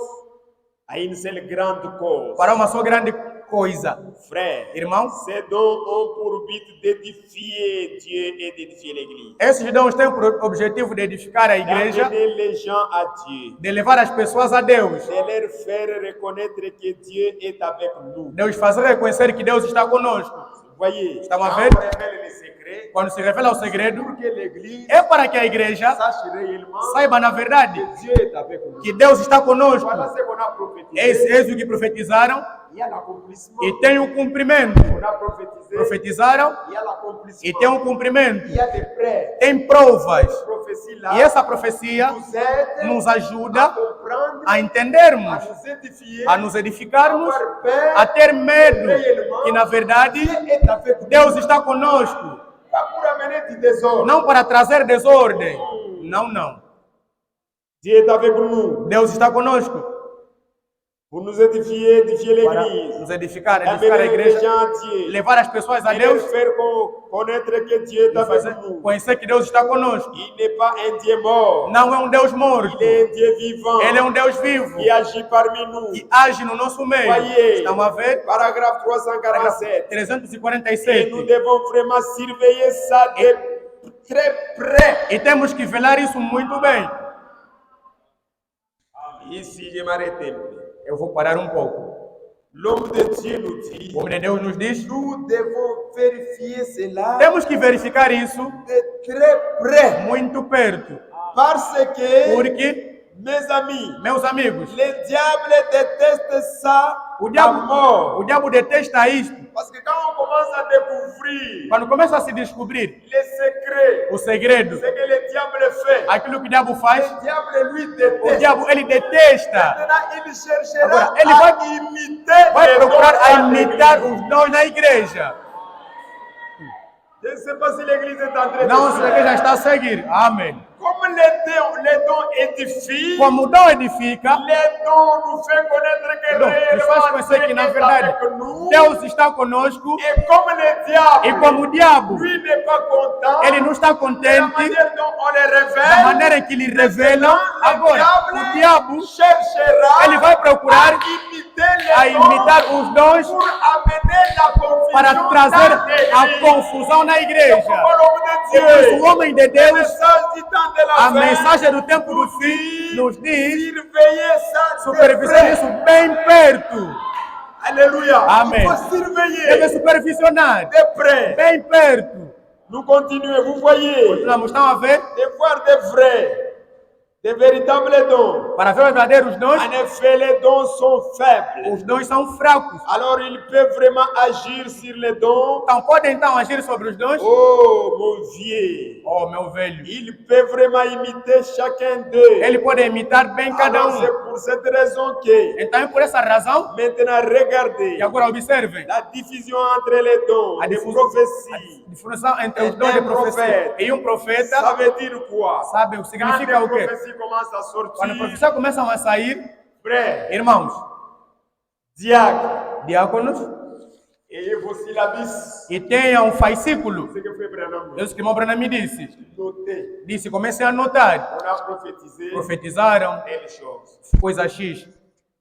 à une seule grande cause. para uma só grande coisa. Frère, Irmão, ces dons ont pour but d'édifier Dieu et d'édifier l'Église. esses dons têm por objetivo de edificar a igreja, D'amener les gens à Dieu. de levar as pessoas a Deus. De leur faire reconnaître que Dieu est avec nous. Deus fazer reconhecer que Deus está conosco. Vous voyez, Estão a quand ver? on révèle les secrets, Quando se revela o segredo, pour que l'Église é para que a igreja sache réellement saiba na verdade que Dieu est avec nous. que Deus está conosco. Voilà ce qu'on a prophétisé. Eis o que profetizaram Il y a l'accomplissement. e tem o cumprimento. On a prophétisé. Profetizaram Il y a l'accomplissement. e tem um cumprimento. Il y a des prêts. Tem provas. Prophétie là E essa profecia nous aide nos à ajuda comprendre, a entendermos, à nous édifier, a nos edificarmos, avoir peur, a ter medo que na verdade Dieu est avec nous. Deus está conosco. Pas pour amener du désordre. Não para trazer desordem. Não, não. Dieu est avec nous. Deus está conosco Pour nous édifier, édifier para l'Église. nos edificar a Amener les igreja, gens à Dieu. levar as pessoas a Et leur Deus faire connaître que Dieu est e avec fazer, nous. conhecer que Deus está conosco. Il n'est pas un Dieu mort. Não é um Deus morto. Il est un Dieu vivant. Ele é um Deus vivo Qui agit parmi nous. que age no nosso meio. Voyez, Estão a ver? paragraphe 347. Et 347. nous devons vraiment surveiller ça de très près. E temos que velar isso muito bem. Ici, je m'arrête un peu. Eu vou parar um pouco. L'homme de Dieu nous dit, O homem de Deus nos diz, nous devons vérifier cela temos que verificar isso de très près. muito perto. Parce que, Porque, mes amis, meus amigos, le diable déteste ça o à diabo, mort. o diabo detesta isto. Parce que quand on commence à découvrir Quando começa a se descobrir les secrets, o segredo, ce que le diable fait, aquilo que o diabo faz, le diable lui o déteste. diabo ele detesta. Maintenant, il cherchera Agora, ele à imiter Vai les procurar dons a de imitar l'église. os dons na igreja. Je ne sais pas si l'église est en train Não de se a igreja está a seguir. Amém. Comme les dons édifient, Como o dom edifica, les dons nous fait connaître que nos faz réellement conhecer que Dieu na est verdade avec nous. Deus está conosco. Et comme le E diable, como o diabo, lui n'est pas content, ele não está de la contente manière dont on les da révèle, maneira que ele revela. Agora, o diabo, cherchera ele vai procurar à a imiter les dons imitar os dons pour amener la confusion para trazer dans a l'église. confusão na igreja. Como l'homme de E por isso, Dieu, o homem de le Deus, message du temps de a la fin, mensagem do tempo do fim, nos diz surveiller ça de supervisionar près. isso bem perto. Alléluia. Amen. Il faut surveiller Deve supervisionar de près. bem perto. Nous continuons, vous voyez, Nós estamos a ver, de voir des vrais, des véritables dons. para ver os verdadeiros dons, En effet, les dons sont faibles. os dons são fracos. Alors, il peut vraiment agir sur les dons. Então, pode então agir sobre os dons? Oh, mon vieux. Oh, meu velho. Il peut vraiment imiter chacun d'eux. Ele pode imitar bem cada Alors, c'est um. pour cette raison que, Então, é por essa razão, maintenant, regardez e agora observem, la division entre les dons a de difusão, prophétie. a diferença entre os dons de profecia e um Ça profeta, veut dire quoi? sabe o que Quand significa les o quê? prophéties commencent à Quando a sortir, profecia começam a sair, frères, irmãos, diacres, diáconos, et vos syllabus, e tenham um fascículo. ce que Frère Branham É isso que o irmão Branham me disse. notait. Disse, comecem a anotar. On a prophétisé Profetizaram telle chose, coisa X.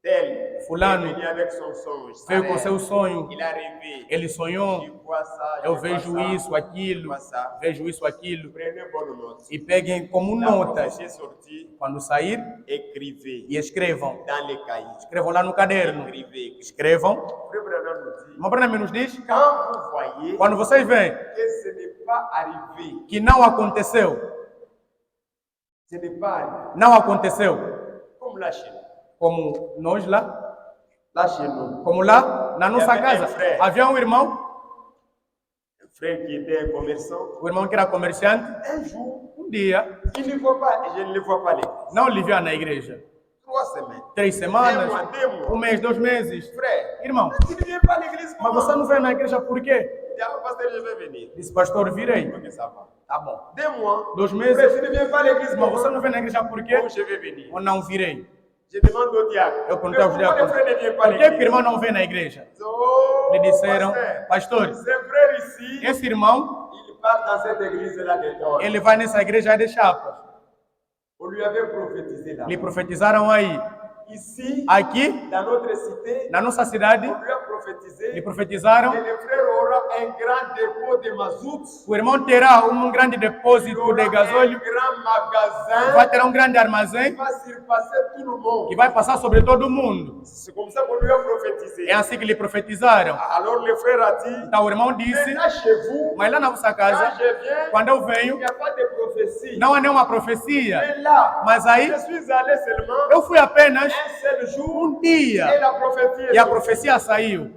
tel. Fulano Il est venu avec son songe. sa veio com rêve. seu sonho. Il a rêvé. Ele sonhou. Je vois ça, je Eu vois vejo ça, isso, je aquilo. vois ça. Vejo isso, aquilo. Prenez bonne note. E peguem como La notas. prophétie est sortie, Quando sair, écrivez e escrevam. dans les cahiers. Escrevam lá no caderno. Écrivez. Escrevam. Frère Branham nous dit, Irmão Branham nos diz, quand vous voyez quando vocês veem que ce n'est pas arrivé, que não aconteceu, ce n'est pas arrivé, não aconteceu, comme là chez nous. como nós lá, Là chez nous, como lá na nossa casa, havia um irmão, un frère qui était un commerçant, o irmão que era comerciante, un jour, dia, il ne voit pas, je ne le vois pas l'église. não lhe via na igreja. 3 semaines. 3 semanas, 2 mois. mês, 2 meses. Frère, Irmão, tu ne viens pas à l'église mas comment? você não vem na igreja por quê? Il dit, ah, pasteur, je vais venir. Disse, pastor, virei. Ok, ça va. Tá bom. 2 mois. 2 Frère, meses, tu ne viens pas à l'église mas você comment? não vem na igreja por quê? Bon, je vais venir. Ou não virei? Je demande au diacre. Eu perguntei aos Pourquoi le diáconos, frère ne vient pas à por que o l'église? irmão não vem na igreja? Oh, Lhe disseram, pasteur, pastor, ce frère ici, esse irmão, il part dans cette église-là de Dor. ele vai nessa igreja de chapas. On lui avait prophétisé là. Lhe profetizaram aí. Ici, Aqui, dans notre cité, na nossa cidade, on lui a prophétisé lhe que profetizaram, le frère aura un grand dépôt de mazout. o irmão terá um grande Il depósito aura de un gasóleo, grand magasin vai ter um grande qui armazém va surpasser tout le monde. que vai passar sobre todo o mundo. C'est comme ça qu'on lui a prophétisé. É assim que lhe profetizaram. Alors le frère a dit, Então o irmão disse, maintenant chez vous, mas lá na vossa quand casa, je viens, quando eu il venho, n'y a pas de prophétie. não há nenhuma profecia. Mais là, Mas aí, je suis allé seulement eu fui apenas un seul jour um et dia la prophétie est e a sortie. profecia saiu.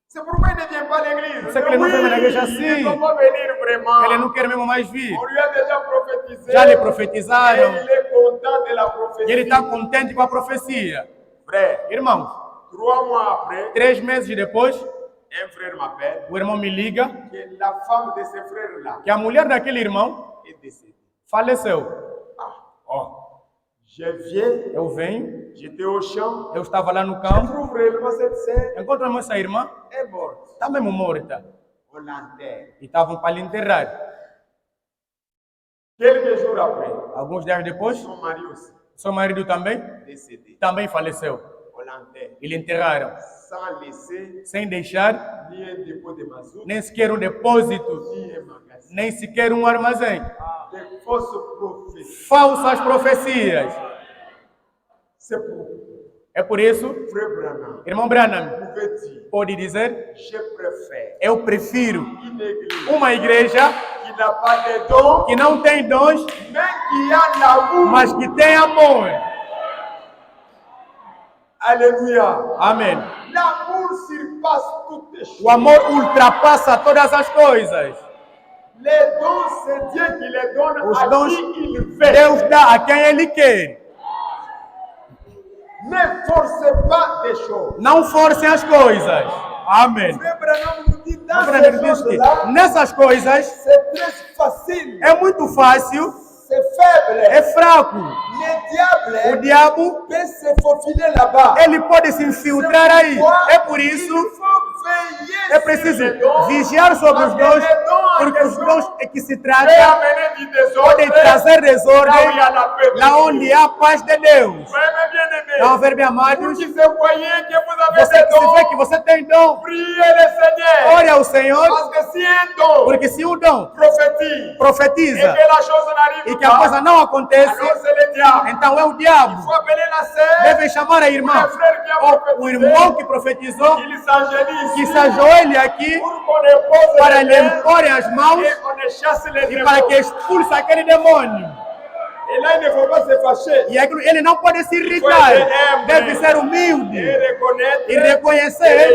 C'est pourquoi il ne vient pas à l'église. C'est que ele não vem na igreja il assim. ne peut pas venir vraiment. Ele não quer mesmo mais vir. On lui a déjà prophétisé. Já lhe Et profetizaram il est content de la e prophétie. ele está contente com a profecia. Frère, Irmãos, 3 mois après, 3 meses depois, un frère m'appelle o irmão me liga que la femme de ce frère-là que a mulher daquele irmão est décédée. faleceu. Oh, je viens, Eu venho, j'étais au champ, eu estava lá no je campo, trouve réellement cette sœur encontro essa irmã, est morte. está mesmo morta. On l'enterre. E estavam para lhe enterrar. Quelques jours après, Alguns dias depois, son mari aussi seu marido também décédé. faleceu. On l'enterre. E lhe enterraram, Sans laisser sem deixar ni un dépôt de mazout, nem sequer um depósito, ni un magasin. nem sequer um armazém. Des fausses prophéties. Falsas profecias. C'est pour É por isso, Frère Branham irmão Branham pouvait dire, pode dizer, je préfère eu prefiro une église uma igreja qui n'a pas de dons, que não tem dons, mais qui a l'amour. mas que tem amor. Alléluia. Amém. L'amour surpasse toutes les choses. O amor ultrapassa todas as coisas. Les dons, c'est Dieu qui les donne Os à dons, qui il veut. Deus dá a quem Ele quer. Ne forcez pas des choses. Não forcem as coisas. Amém. Frère Branham nous dit dans Branham ces diz que choses-là, nessas coisas c'est très facile, é muito fácil, c'est faible. é fraco. Le O diable diabo, peut se faufiler là-bas. ele pode se infiltrar aí. É por isso, Il faut veiller é preciso sur les dons, vigiar sobre os parce que dons, les dons en porque os question dons é que se peuvent trata amener du désordre, podem trazer là où desordem il y a la paix de lá Dieu. onde há a paz de Deus. Frères bien-aimés, Não haver, bem vous amados, qui se voyez que vous avez você des que se vê dons, que você tem dom, priez le Seigneur. ore ao Senhor, Parce que si un don porque se um dom prophétise et profetiza que la chose e n'arrive que a pas, coisa não acontece, alors c'est le diable. então é o Il diabo. faut appeler la sœur, Devem chamar a irmã ou o irmão que profetizou, qu'il s'angélise que se ajoelhe aqui pour qu'on dépose para les lhe mains imporem as mãos et qu'on chasse les e para démons. que expulse aquele demônio. Et là, il ne faut pas se fâcher. E aquilo, ele não pode se irritar, deve ser humilde Et reconnaître e reconhecer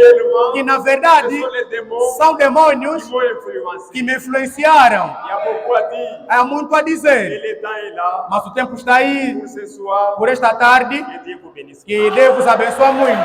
que, na que verdade, sont les démons são demônios qui m'ont influencé. que me influenciaram. Il y a beaucoup à dire. Há muito a Et dizer, le temps est là mas o tempo está aí pour ce soir. por esta tarde, Que Dieu vous bénisse. que Deus vos abençoe muito.